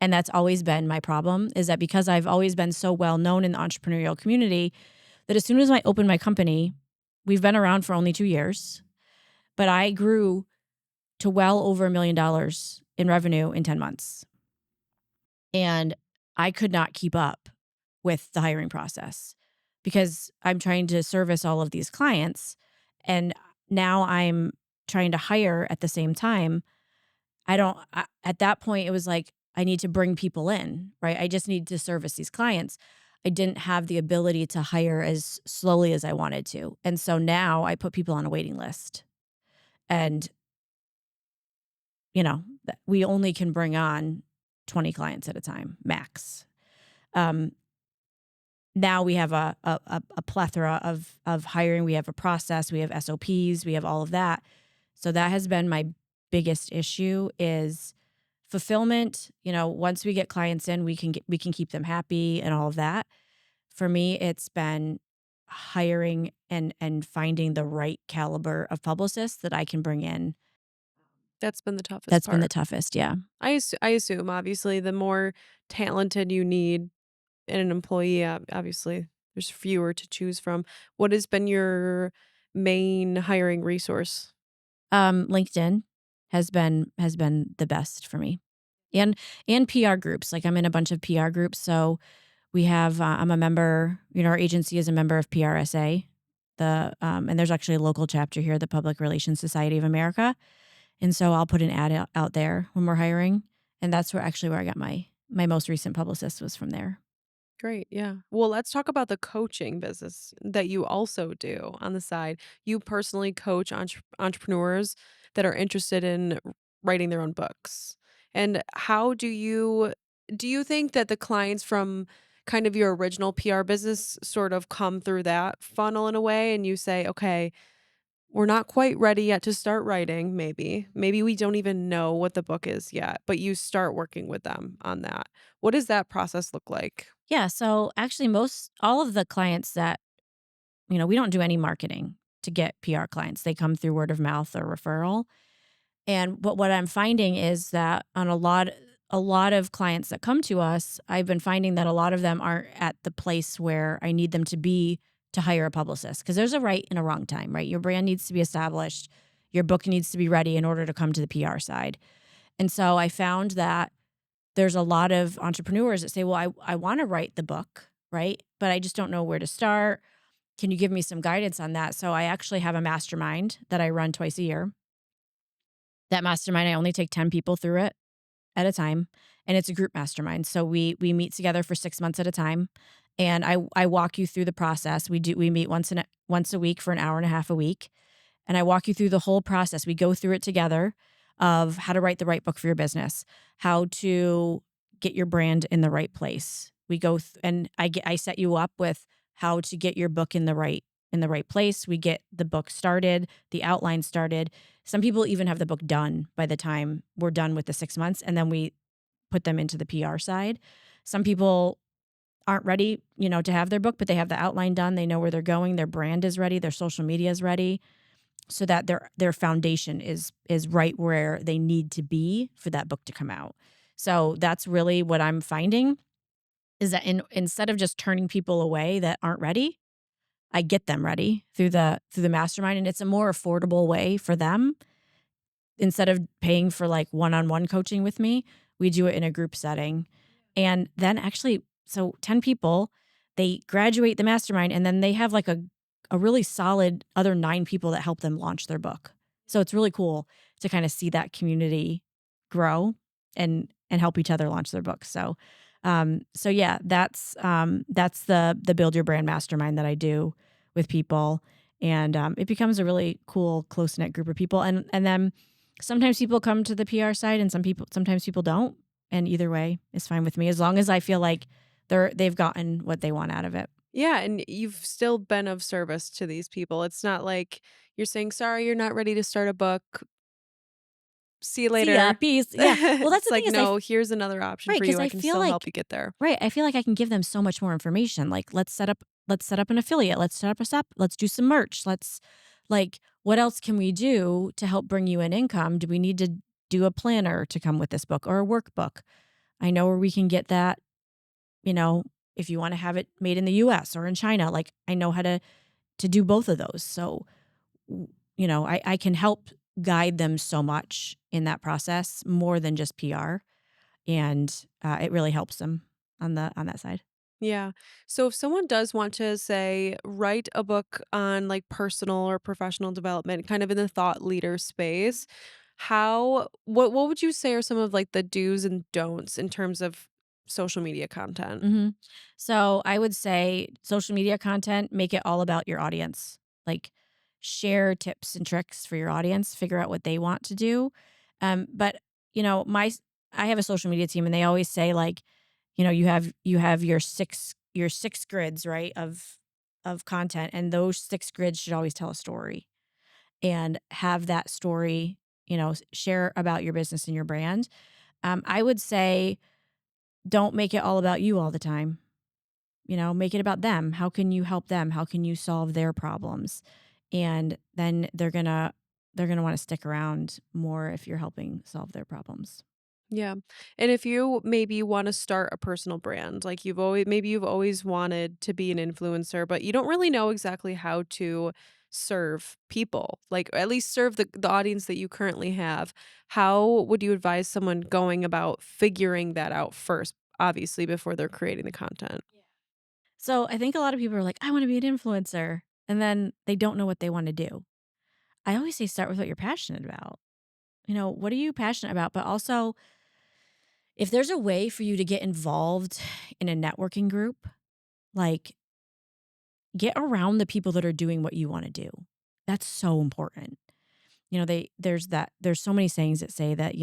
And that's always been my problem, is that because I've always been so well known in the entrepreneurial community, that as soon as I opened my company, we've been around for only 2 years, but I grew to well over $1 million in revenue in 10 months. And I could not keep up with the hiring process because I'm trying to service all of these clients. And now I'm trying to hire at the same time. At that point, it was like, I need to bring people in, right? I just need to service these clients. I didn't have the ability to hire as slowly as I wanted to. And so now I put people on a waiting list. And, we only can bring on 20 clients at a time, max. Um, Now we have a plethora of hiring. We have a process, we have SOPs, we have all of that. So that has been my biggest issue is fulfillment. Once we get clients in, we can keep them happy and all of that. For me, it's been hiring and finding the right caliber of publicists that I can bring in. That's been the toughest That's been the part. toughest, yeah. I assume obviously the more talented you need in an employee, obviously there's fewer to choose from. What has been your main hiring resource? LinkedIn has been the best for me. And PR groups. Like I'm in a bunch of PR groups, so we have I'm a member, our agency is a member of PRSA. And there's actually a local chapter here, the Public Relations Society of America. And so I'll put an ad out there when we're hiring, and that's where I got my most recent publicist was from there. Great, yeah. Well, let's talk about the coaching business that you also do on the side. You personally coach entrepreneurs that are interested in writing their own books. And how do you think that the clients from kind of your original PR business sort of come through that funnel in a way and you say, "Okay, we're not quite ready yet to start writing, maybe. Maybe we don't even know what the book is yet," but you start working with them on that. What does that process look like? Yeah, so actually most all of the clients that, we don't do any marketing to get PR clients. They come through word of mouth or referral. And but what I'm finding is that on a lot of clients that come to us, I've been finding that a lot of them aren't at the place where I need them to be to hire a publicist because there's a right and a wrong time, right? Your brand needs to be established. Your book needs to be ready in order to come to the PR side. And so I found that there's a lot of entrepreneurs that say, well, I want to write the book, right? But I just don't know where to start. Can you give me some guidance on that? So I actually have a mastermind that I run twice a year. That mastermind, I only take 10 people through it at a time, and it's a group mastermind. So we meet together for 6 months at a time, and I walk you through the process. We meet once a week for an hour and a half a week, and I walk you through the whole process. We go through it together of how to write the right book for your business, how to get your brand in the right place. We go and I set you up with how to get your book in the right place. We get the book started, the outline started. Some people even have the book done by the time we're done with the 6 months, and then we put them into the PR side. Some people aren't ready, to have their book, but they have the outline done. They know where they're going. Their brand is ready. Their social media is ready so that their foundation is right where they need to be for that book to come out. So that's really what I'm finding is that instead of just turning people away that aren't ready, I get them ready through the mastermind, and it's a more affordable way for them. Instead of paying for like one-on-one coaching with me, we do it in a group setting. And then actually, so 10 people, they graduate the mastermind and then they have like a really solid other 9 people that help them launch their book. So it's really cool to kind of see that community grow and help each other launch their books. So yeah, that's the build your brand mastermind that I do with people. And it becomes a really cool, close knit group of people. And then sometimes people come to the PR side and sometimes people don't. And either way is fine with me as long as I feel like they've gotten what they want out of it. Yeah, and you've still been of service to these people. It's not like you're saying, "Sorry, you're not ready to start a book. See you See ya, later." peace. Yeah. Well, that's It's the thing like, is "No, here's another option right, for you. because I I can feel still help like you get there." right, I feel like I can give them so much more information. Like let's set up an affiliate. Let's set up a step. Let's do some merch. Let's like what else can we do to help bring you an income? Do we need to do a planner to come with this book or a workbook? I know where we can get that, you know, if you want to have it made in the US or in China, like I know how to do both of those. So, I can help guide them so much in that process more than just PR, and it really helps them on that side. Yeah. So if someone does want to say write a book on like personal or professional development kind of in the thought leader space, what would you say are some of like the do's and don'ts in terms of social media content? hmm So I would say social media content, make it all about your audience. Like share tips and tricks for your audience, figure out what they want to do. But I have a social media team, and they always say like, you have your six grids, right, of content, and those 6 grids should always tell a story and have that story, share about your business and your brand. I would say don't make it all about you all the time. Make it about them. How can you help them? How can you solve their problems? And then they're gonna want to stick around more if you're helping solve their problems. Yeah. And if you maybe want to start a personal brand, like you've always wanted to be an influencer, but you don't really know exactly how to serve people, like or at least serve the audience that you currently have. How would you advise someone going about figuring that out first, obviously, before they're creating the content? So I think a lot of people are like, I want to be an influencer. And then they don't know what they want to do. I always say start with what you're passionate about. What are you passionate about? But also, if there's a way for you to get involved in a networking group, like get around the people that are doing what you want to do. That's so important. There's so many sayings that say that,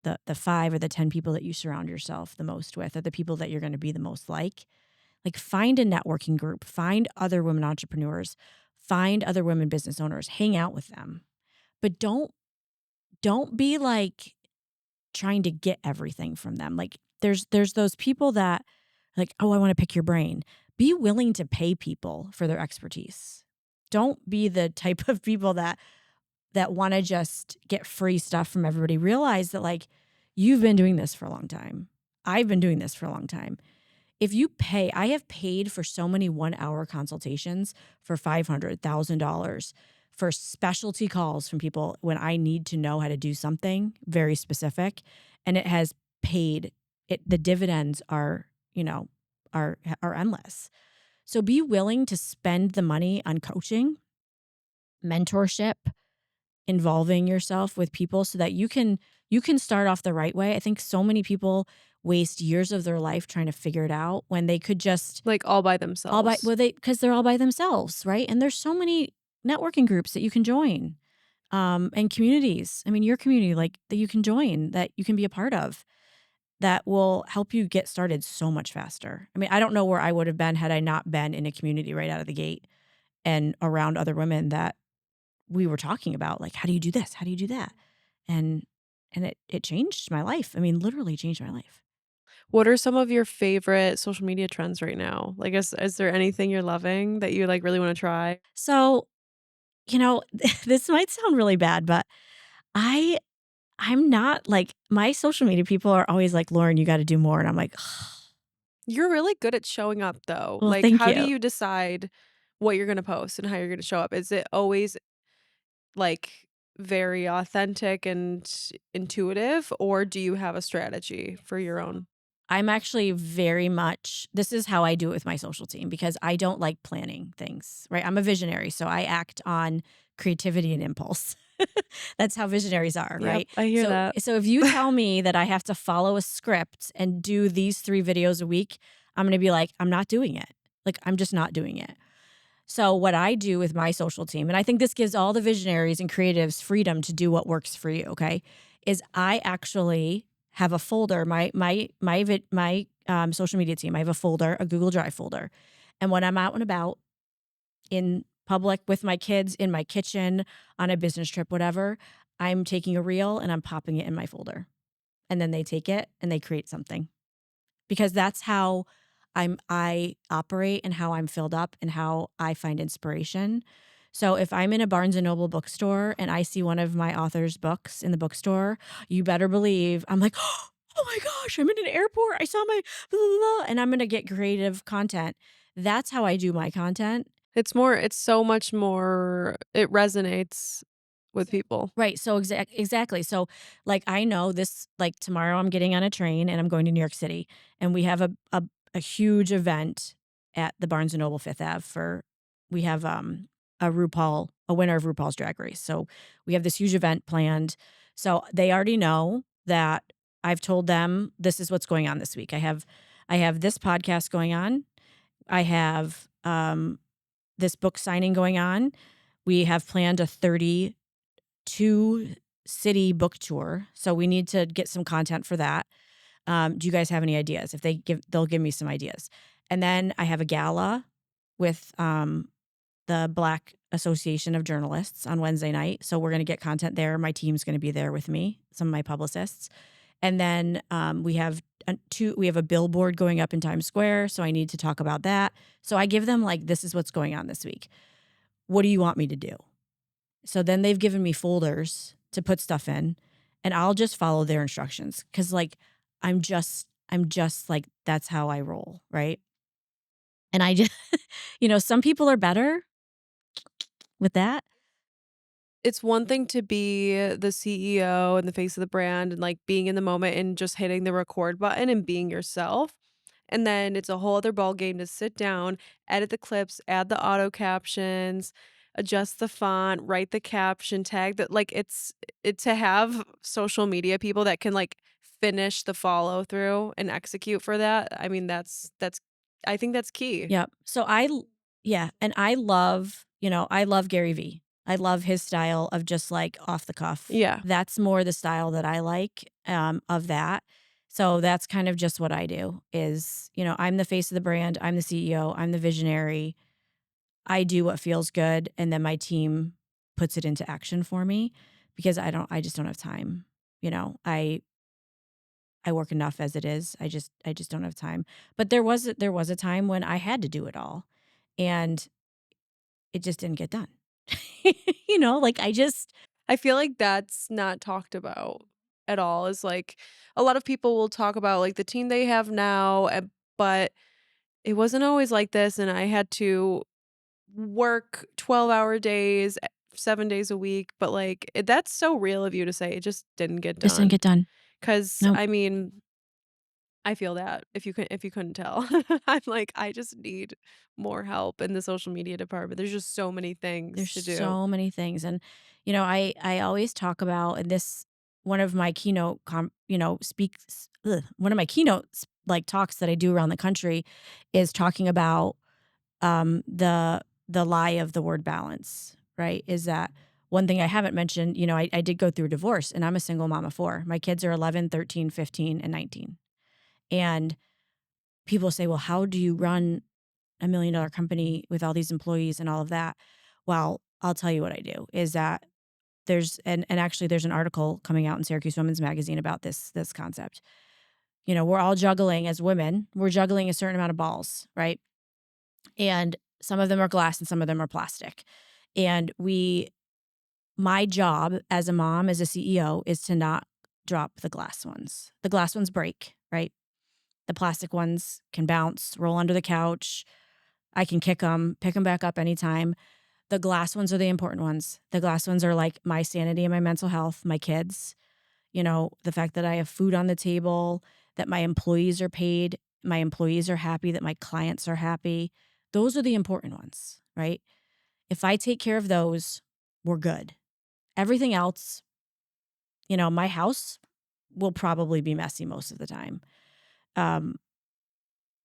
the 5 or the 10 people that you surround yourself the most with are the people that you're going to be the most like. Like, find a networking group, find other women entrepreneurs, find other women business owners, hang out with them. But don't be like trying to get everything from them. Like, there's those people that like, "Oh, I wanna pick your brain." Be willing to pay people for their expertise. Don't be the type of people that wanna just get free stuff from everybody. Realize that, like, you've been doing this for a long time. I've been doing this for a long time. If you pay, I have paid for so many 1-hour consultations for $500,000 for specialty calls from people when I need to know how to do something very specific, and it has paid. The dividends are, are endless. So be willing to spend the money on coaching, mentorship, involving yourself with people so that you can start off the right way. I think so many people waste years of their life trying to figure it out when they could just Like all by all by themselves. well they because they're all by themselves, right? And there's so many networking groups that you can join, and communities. I mean, your community, like, that you can join, that you can be a part of, that will help you get started so much faster. I mean, I don't know where I would have been had I not been in a community right out of the gate and around other women that we were talking about, like, how do you do this? How do you do that? And it changed my life. I mean, literally changed my life. What are some of your favorite social media trends right now? Like, is there anything you're loving that you, like, really wanna try? So, this might sound really bad, but I I'm not like my social media people are always like, "Lauren, you gotta do more." And I'm like, You're really good at showing up, though. "Well, Like, thank how do you." you decide what you're gonna post and how you're gonna show up? Is it always, like, very authentic and intuitive, or do you have a strategy for your own? I'm actually very much this is how I do it with my social team because I don't like planning things, right? I'm a visionary, so I act on creativity and impulse. That's how visionaries are, Yep, right? I hear that. So if you tell me that I have to follow a script and do these 3 videos a week, I'm gonna be like, "I'm not doing it." Like, I'm just not doing it. So what I do with my social team, and I think this gives all the visionaries and creatives freedom to do what works for you, okay, is I actually have a folder. My social media team, I have a folder, a Google Drive folder, and when I'm out and about in public with my kids, in my kitchen, on a business trip, whatever, I'm taking a reel and I'm popping it in my folder, and then they take it and they create something because that's how I operate and how I'm filled up and how I find inspiration. So if I'm in a Barnes and Noble bookstore and I see one of my author's books in the bookstore, you better believe I'm like, "Oh my gosh, I'm in an airport. I saw my blah, blah, blah," and I'm gonna get creative content. That's how I do my content. It's so much more it resonates with people. Right, so exactly. So, like, I know this like, tomorrow I'm getting on a train and I'm going to New York City, and we have a huge event at the Barnes& and Noble 5th Ave for we have, a winner of RuPaul's Drag Race, so we have this huge event planned. So, they already know that I've told them this is what's going on this week. I have this podcast going on. I have, this book signing going on. We have planned a 2-city book tour, so we need to get some content for that. Do you guys have any ideas? If they'll give me some ideas. And then I have a gala with the Black Association of Journalists on Wednesday night, so we're going to get content there. My team's going to be there with me, some of my publicists, and then we have a billboard going up in Times Square, so I need to talk about that. So I give them like, this is what's going on this week. What do you want me to do? So then they've given me folders to put stuff in, and I'll just follow their instructions because, like, I'm just like, that's how I roll, right? And I just some people are better with that. It's one thing to be the CEO and the face of the brand and, like, being in the moment and just hitting the record button and being yourself, and then it's a whole other ballgame to sit down, edit the clips, add the auto captions, adjust the font, write the caption, tag that like, it to have social media people that can, like, finish the follow through and execute for that, I mean, that's I think that's key. Yep. Yeah, and I love Gary Vee. I love his style of just, like, off the cuff. Yeah. That's more the style that I like, of that. So that's kind of just what I do is, I'm the face of the brand, I'm the CEO, I'm the visionary. I do what feels good and then my team puts it into action for me because I just don't have time. I work enough as it is. I just don't have time. But there was a time when I had to do it all and it just didn't get done. Like I just I feel like that's not talked about at all. Is like a lot of people will talk about like the team they have now, but it wasn't always like this, and I had to work 12-hour days, 7 days a week. But like that's so real of you to say it just didn't get just didn't done. get done. Because Nope. I mean, I feel that if you couldn't tell, I'm like I just need more help in the social media department. There's just so many things There's to do. so many things, and I always talk about, and this one of my keynote speaks one of my keynotes like talks that I do around the country is talking about the lie of the word balance, right? Is that one thing I haven't mentioned? I did go through a divorce, and I'm a single mom of four. My kids are 11, 13, 15, and 19, and people say, well, how do you run $1 million company with all these employees and all of that? Well, I'll tell you what I do is that and actually there's an article coming out in Syracuse Women's Magazine about this concept. We're all juggling as women. We're juggling a certain amount of balls, right? And some of them are glass and some of them are plastic. And my job as a mom, as a CEO, is to not drop the glass ones. The glass ones break, right? The plastic ones can bounce, roll under the couch. I can kick them, pick them back up anytime. The glass ones are the important ones. The glass ones are like my sanity and my mental health, my kids, the fact that I have food on the table, that my employees are paid, my employees are happy, that my clients are happy. Those are the important ones, right? If I take care of those, we're good. Everything else, my house will probably be messy most of the time. Um,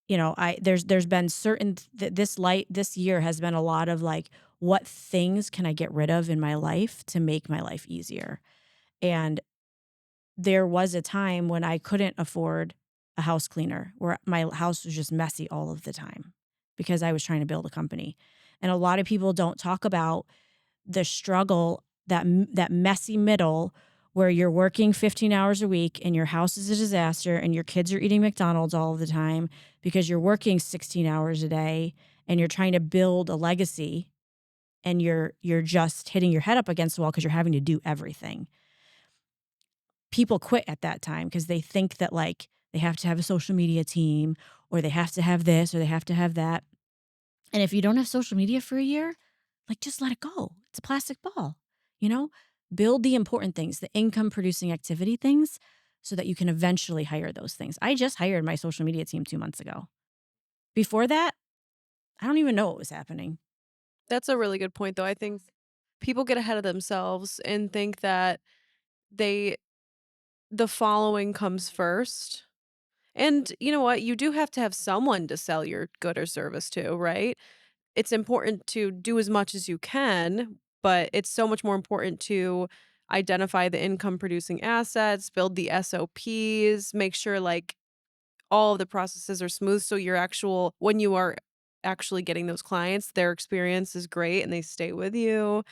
I there's been certain this year has been a lot of like, what things can I get rid of in my life to make my life easier? And there was a time when I couldn't afford a house cleaner, where my house was just messy all of the time because I was trying to build a company. And a lot of people don't talk about the struggle, that messy middle where you're working 15 hours a week and your house is a disaster and your kids are eating McDonald's all of the time because you're working 16 hours a day and you're trying to build a legacy and you're just hitting your head up against the wall because you're having to do everything. People quit at that time because they think that like they have to have a social media team or they have to have this or they have to have that. And if you don't have social media for a year, like just let it go. It's a plastic ball, you know? Build the important things, the income producing activity things, so that you can eventually hire those things. I just hired my social media team 2 months ago. Before that, I don't even know what was happening. That's a really good point, though. I think people get ahead of themselves and think that they the following comes first. And you know what? You do have to have someone to sell your good or service to, right? It's important to do as much as you can, but it's so much more important to identify the income producing assets, build the SOPs, make sure like all of the processes are smooth so your actual when you are actually getting those clients, their experience is great and they stay with you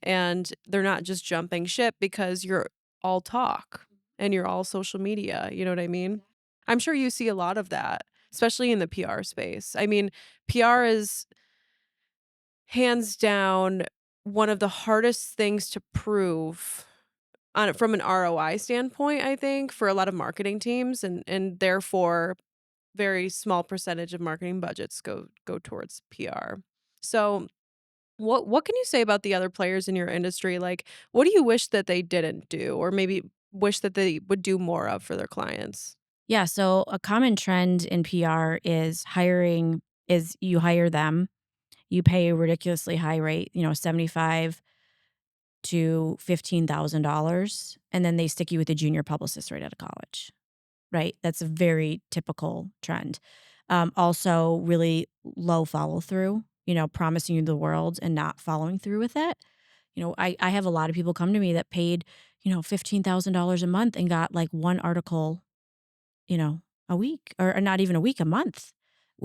and they're not just jumping ship because you're all talk and you're all social media, you know what I mean? I'm sure you see a lot of that, especially in the PR space. I mean, PR is hands down one of the hardest things to prove on from an ROI standpoint, I think, for a lot of marketing teams and therefore very small percentage of marketing budgets go towards PR. So, what can you say about the other players in your industry? Like, what do you wish that they didn't do or maybe wish that they would do more of for their clients? Yeah. So a common trend in PR is you hire them, you pay a ridiculously high rate, 75 to $15,000, and then they stick you with a junior publicist right out of college, right? That's a very typical trend. Also, really low follow through, promising you the world and not following through with it. I have a lot of people come to me that paid, $15,000 a month and got like one article a week, or not even a week, a month.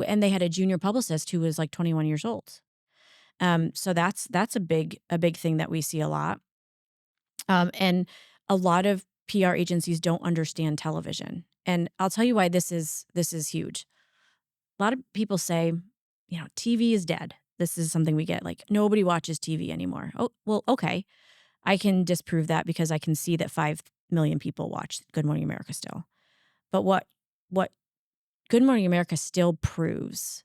And they had a junior publicist who was like 21 years old. So that's a big thing that we see a lot. And a lot of PR agencies don't understand television. And I'll tell you why this is huge. A lot of people say, TV is dead. This is something we get, like, nobody watches TV anymore. Oh, well, okay. I can disprove that because I can see that 5 million people watch Good Morning America still. But what Good Morning America still proves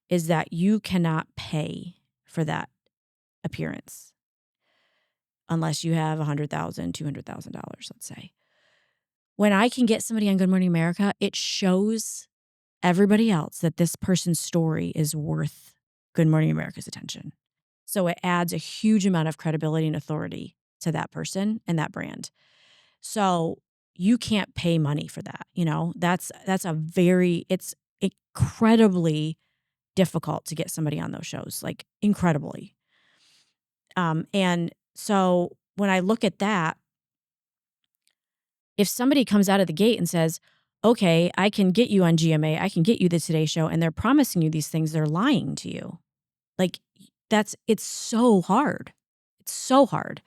is that you cannot pay for that appearance unless you have $100,000, $200,000, let's say. When I can get somebody on Good Morning America, it shows everybody else that this person's story is worth Good Morning America's attention. So it adds a huge amount of credibility and authority to that person and that brand. So you can't pay money for that. It's incredibly difficult to get somebody on those shows, like incredibly. And so when I look at that, if somebody comes out of the gate and says, okay, I can get you on GMA, I can get you the Today Show, and they're promising you these things, they're lying to you. Like, it's so hard. It's so hard.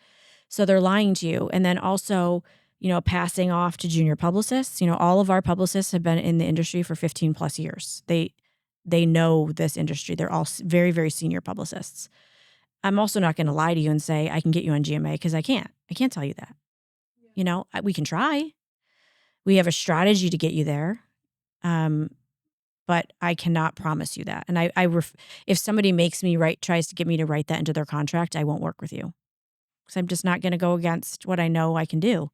So they're lying to you. And then also, passing off to junior publicists. All of our publicists have been in the industry for 15 plus years. They know this industry. They're all very, very senior publicists. I'm also not going to lie to you and say I can get you on GMA, because I can't. I can't tell you that. We can try. We have a strategy to get you there. But I cannot promise you that. And if somebody tries to get me to write that into their contract, I won't work with you, because I'm just not going to go against what I know I can do.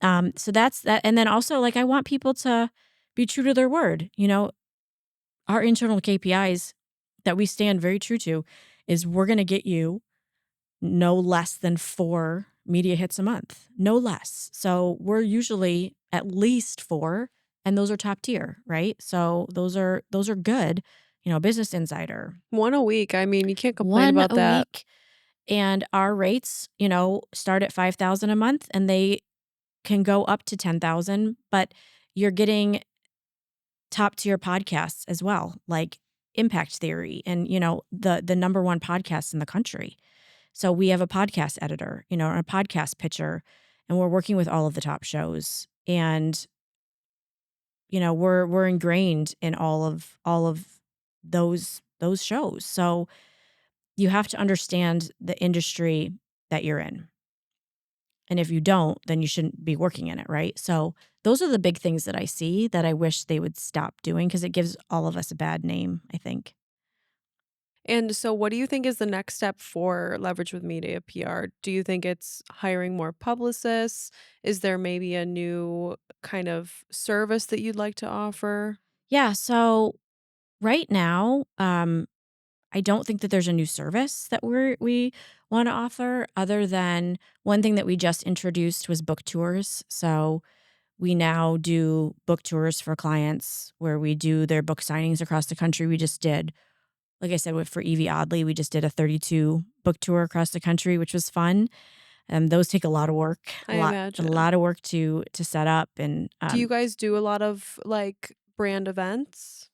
So that's that. And then also, like, I want people to be true to their word. Our internal KPIs that we stand very true to is we're going to get you no less than 4 media hits a month, no less. So we're usually at least 4, and those are top tier, right? So those are good. Business Insider, One a week. I mean, you can't complain 1 about a that. week, and our rates, start at 5,000 a month, and they can go up to 10,000. But you're getting top tier podcasts as well, like Impact Theory, and the number one podcasts in the country. So we have a podcast editor, and a podcast pitcher, and we're working with all of the top shows. And we're ingrained in all of those shows. So you have to understand the industry that you're in. And if you don't, then you shouldn't be working in it, right? So those are the big things that I see that I wish they would stop doing, because it gives all of us a bad name, I think. And so what do you think is the next step for Leverage with Media PR? Do you think it's hiring more publicists? Is there maybe a new kind of service that you'd like to offer? Yeah, so right now, I don't think that there's a new service that we want to offer, other than one thing that we just introduced was book tours. So we now do book tours for clients where we do their book signings across the country. We just did, like I said, for Evie Oddly, we just did a 32 book tour across the country, which was fun. Those take a lot of work, I a imagine. lot of work to set up. And Do you guys do a lot of like brand events?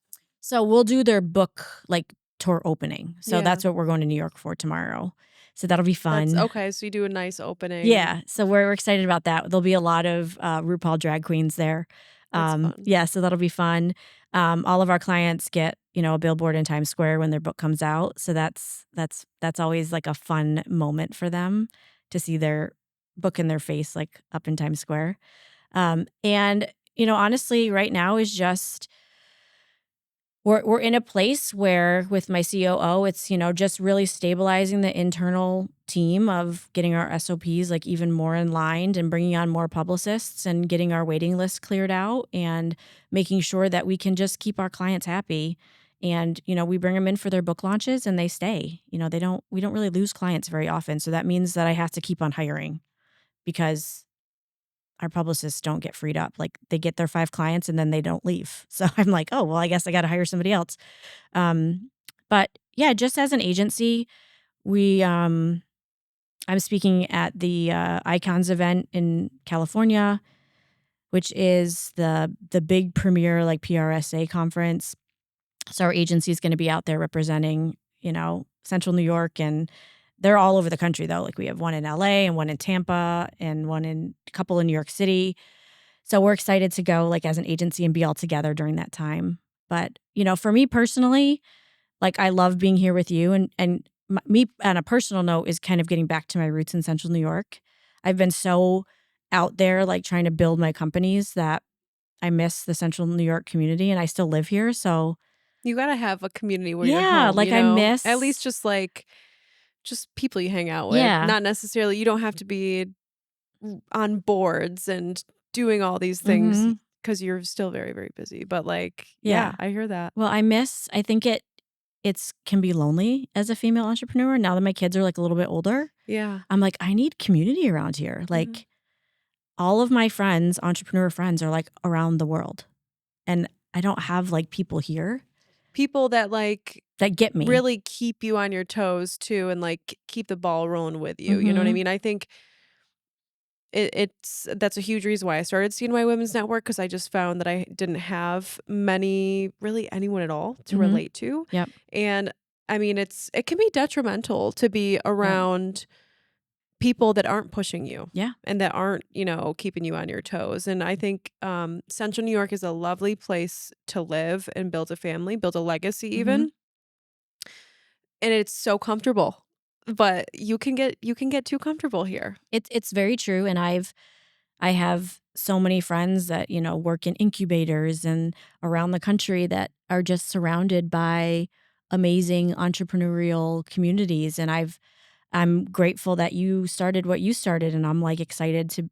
so we'll do their book, like, tour opening. So Yeah. that's what we're going to New York for tomorrow. So that'll be That's fun. okay. So you do a nice opening. Yeah, so we're excited about that. There'll be a lot of RuPaul drag queens there. That's fun. Yeah, so that'll be fun. All of our clients get, a billboard in Times Square when their book comes out. So that's always like a fun moment for them to see their book in their face, like up in Times Square. And honestly, right now is just we're in a place where, with my COO, it's, just really stabilizing the internal team of getting our SOPs like even more in line, and bringing on more publicists and getting our waiting list cleared out, and making sure that we can just keep our clients happy. And, we bring them in for their book launches and they stay. We don't really lose clients very often. So that means that I have to keep on hiring, because our publicists don't get freed up. Like, they get their 5 clients and then they don't leave. So I'm like, oh, well, I guess I got to hire somebody else. But yeah, just as an agency, I'm speaking at the Icons event in California which is the big premier like PRSA conference. So our agency is going to be out there representing, Central New York, and they're all over the country though. Like we have one in LA and one in Tampa and one in a couple in New York City. So we're excited to go like as an agency and be all together during that time. But, for me personally, like I love being here with you, and me on a personal note is kind of getting back to my roots in Central New York. I've been so out there like trying to build my companies that I miss the Central New York community, and I still live here. So, You gotta have a community where you're yeah, home, like I At least miss just people you hang out with. yeah. Not necessarily you don't have to be on boards and doing all these things Mhm. because you're still very, very busy. But like, yeah, Yeah. I hear that. Well, I think it's can be lonely as a female entrepreneur now that my kids are like a little bit older. Yeah. I'm like, I need community around here. Mhm. Like all of my friends, entrepreneur friends, are like around the world. And I don't have like people here People that like that get me. really keep you on your toes too and like keep the ball rolling with you. You know what I Mhm. mean? I think that's a huge reason why I started CNY Women's Network because I just found that I didn't have many, really anyone at all to Mhm. relate to. Yep. And I mean, it can be detrimental to be Yep. around people that aren't pushing you Yeah. and that aren't, keeping you on your toes. And I think Central New York is a lovely place to live and build a family, build a legacy Mhm. even. And it's so comfortable. But you can get too comfortable here. It's very true, and I have so many friends that, work in incubators and around the country that are just surrounded by amazing entrepreneurial communities, and I'm grateful that you started what you started, and I'm like excited to,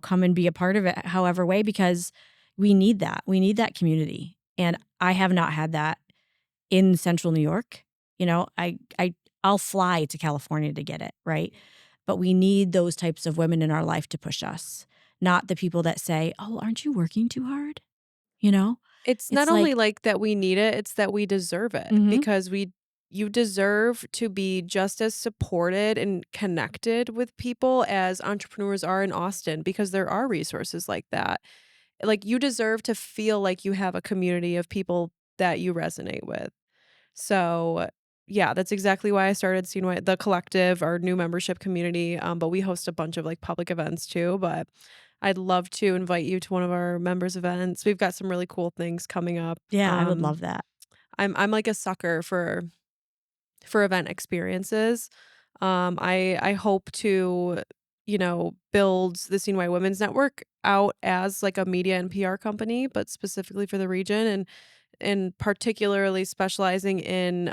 come and be a part of it however way because we need that. We need that community. And I have not had that in Central New York. I'll fly to California to get it, right? But we need those types of women in our life to push us, not the people that say, "Oh, aren't you working too hard?" You know? It's not It's only like, like that we need it, it's that we deserve it mhm. because you deserve to be just as supported and connected with people as entrepreneurs are in Austin because there are resources like that. Like you deserve to feel like you have a community of people that you resonate with. So, yeah, that's exactly why I started CNY, the collective, our new membership community. But we host a bunch of like public events too. But I'd love to invite you to one of our members events. We've got some really cool things coming up. Yeah, I would love that. I'm like a sucker for event experiences. I hope to build the CNY Women's Network out as like a media and PR company, but specifically for the region and particularly specializing in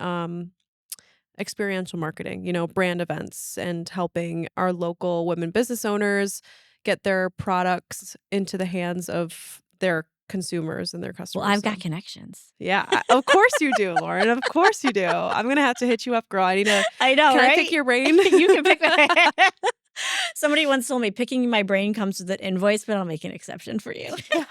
experiential marketing, brand events and helping our local women business owners get their products into the hands of their consumers and their Well, customers. I've So, got connections. yeah, of course you do, Lauren. Of course you do. I'm gonna have to hit you up, girl. I need to. I know, Can I pick right? your brain? You can pick somebody once told me picking my brain comes with an invoice, but I'll make an exception for you. Yeah.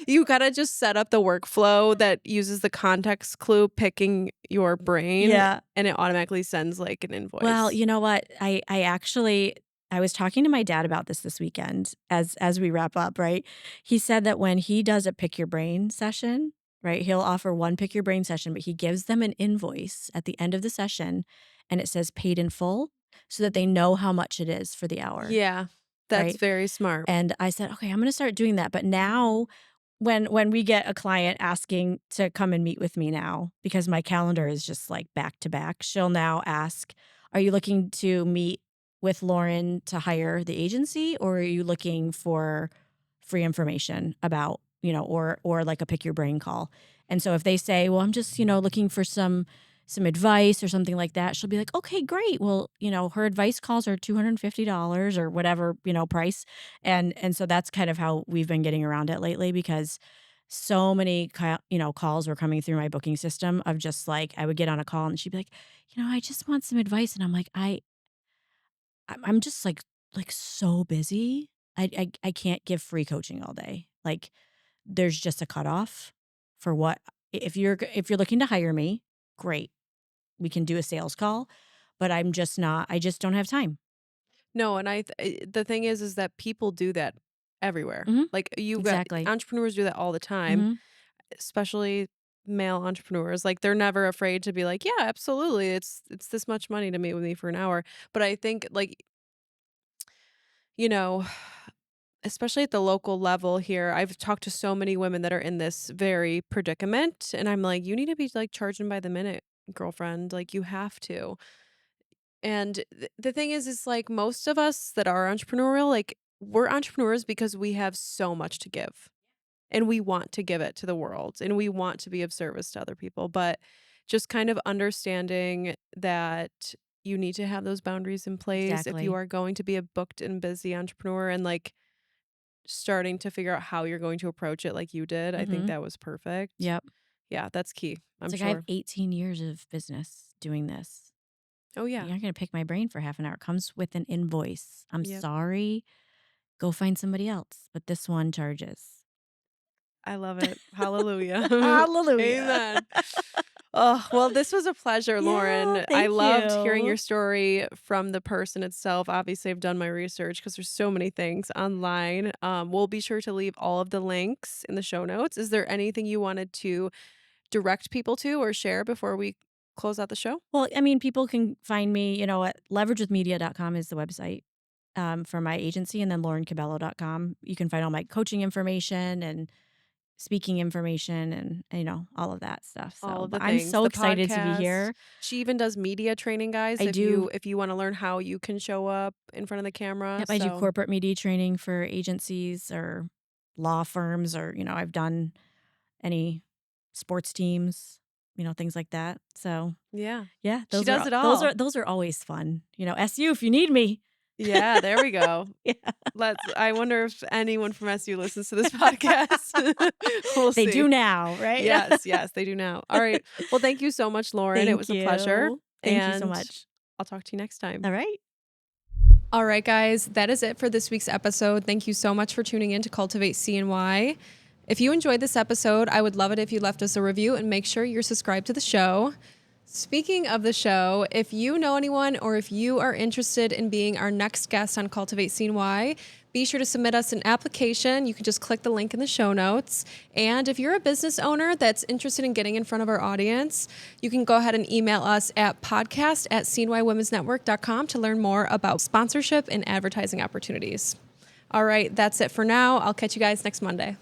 You gotta just set up the workflow that uses the context clue picking your brain, Yeah. and it automatically sends like an Well, invoice. you know what? I was talking to my dad about this weekend as we wrap up, right? He said that when he does a pick your brain session, right? He'll offer one pick your brain session, but he gives them an invoice at the end of the session and it says paid in full so that they know how much it is for the hour, Yeah, that's right? very smart. And I said, "Okay, I'm gonna start doing that." But now when we get a client asking to come and meet with me now, because my calendar is just like back to back, she'll now ask, "Are you looking to meet with Lauren to hire the agency, or are you looking for free information about, or like a pick your brain call?" And so if they say, "Well, I'm just, looking for some advice or something like that," she'll be like, "Okay, great. Well, her advice calls are $250 or whatever, price." And so that's kind of how we've been getting around it lately because so many calls were coming through my booking system of just like I would get on a call and she'd be like, "I just want some advice." And I'm like, I'm just like so busy. I can't give free coaching all day. Like there's just a cutoff for what if you're looking to hire me, great. We can do a sales call, but I just don't have time. No, and the thing is that people do that everywhere. Mhm. Like, you got Exactly. entrepreneurs do that all the time, Mhm. especially male entrepreneurs. Like, they're never afraid to be like, "Yeah, absolutely. It's this much money to meet with me for an hour." But I think, like, you know, especially at the local level here, I've talked to so many women that are in this very predicament, and I'm like, "You need to be, like, charging by the minute, girlfriend. Like, you have to." And the thing is like, most of us that are entrepreneurial, like, we're entrepreneurs because we have so much to give, and we want to give it to the world, and we want to be of service to other people, but just kind of understanding that you need to have those boundaries in place if you Exactly. are going to be a booked and busy entrepreneur, and, like, starting to figure out how you're going to approach it like you did. I think Mhm. that was perfect. Yep. Yeah, that's key, It's I'm like I have sure. 18 years of business doing this. Oh, yeah. You're not gonna pick my brain for half an hour. It comes with an invoice. I'm Yep. sorry. Go find somebody else, but this one charges. I love it. Hallelujah. Hallelujah. Amen. Oh, well, this was a pleasure, Yeah, Lauren. I thank loved hearing your you. story from the person itself. Obviously, I've done my research because there's so many things online. We'll be sure to leave all of the links in the show notes. Is there anything you wanted to direct people to or share before we close out the show? Well, I mean, people can find me, at leveragewithmedia.com is the website for my agency, and then laurencobello.com. You can find all my coaching information and speaking information and, all of that stuff. All So, of but the I'm things, so the excited to be podcast. here. She even does media training, guys, I if do, you want to learn how you can show up in front of the camera. yep, I do So, corporate media training for agencies or law firms, or, I've done any sports teams, things like that. So, yeah. yeah, She those are does it those are all. those are always fun. SU if you need me. Yeah, there we go. Yeah. I wonder if anyone from SU listens to this podcast. We'll They do see. now, right? Yes, yes, they do now. All right. Well, thank you so much, Lauren. It Thank was a pleasure, you. Thank you so and much. I'll talk to you next time. All right. All right, guys, that is it for this week's episode. Thank you so much for tuning in to Cultivate CNY. If you enjoyed this episode, I would love it if you left us a review and make sure you're subscribed to the show. Speaking of the show, if you know anyone or if you are interested in being our next guest on Cultivate CNY, be sure to submit us an application. You can just click the link in the show notes. And if you're a business owner that's interested in getting in front of our audience, you can go ahead and email us at podcast@cnywomensnetwork.com to learn more about sponsorship and advertising opportunities. All right, that's it for now. I'll catch you guys next Monday.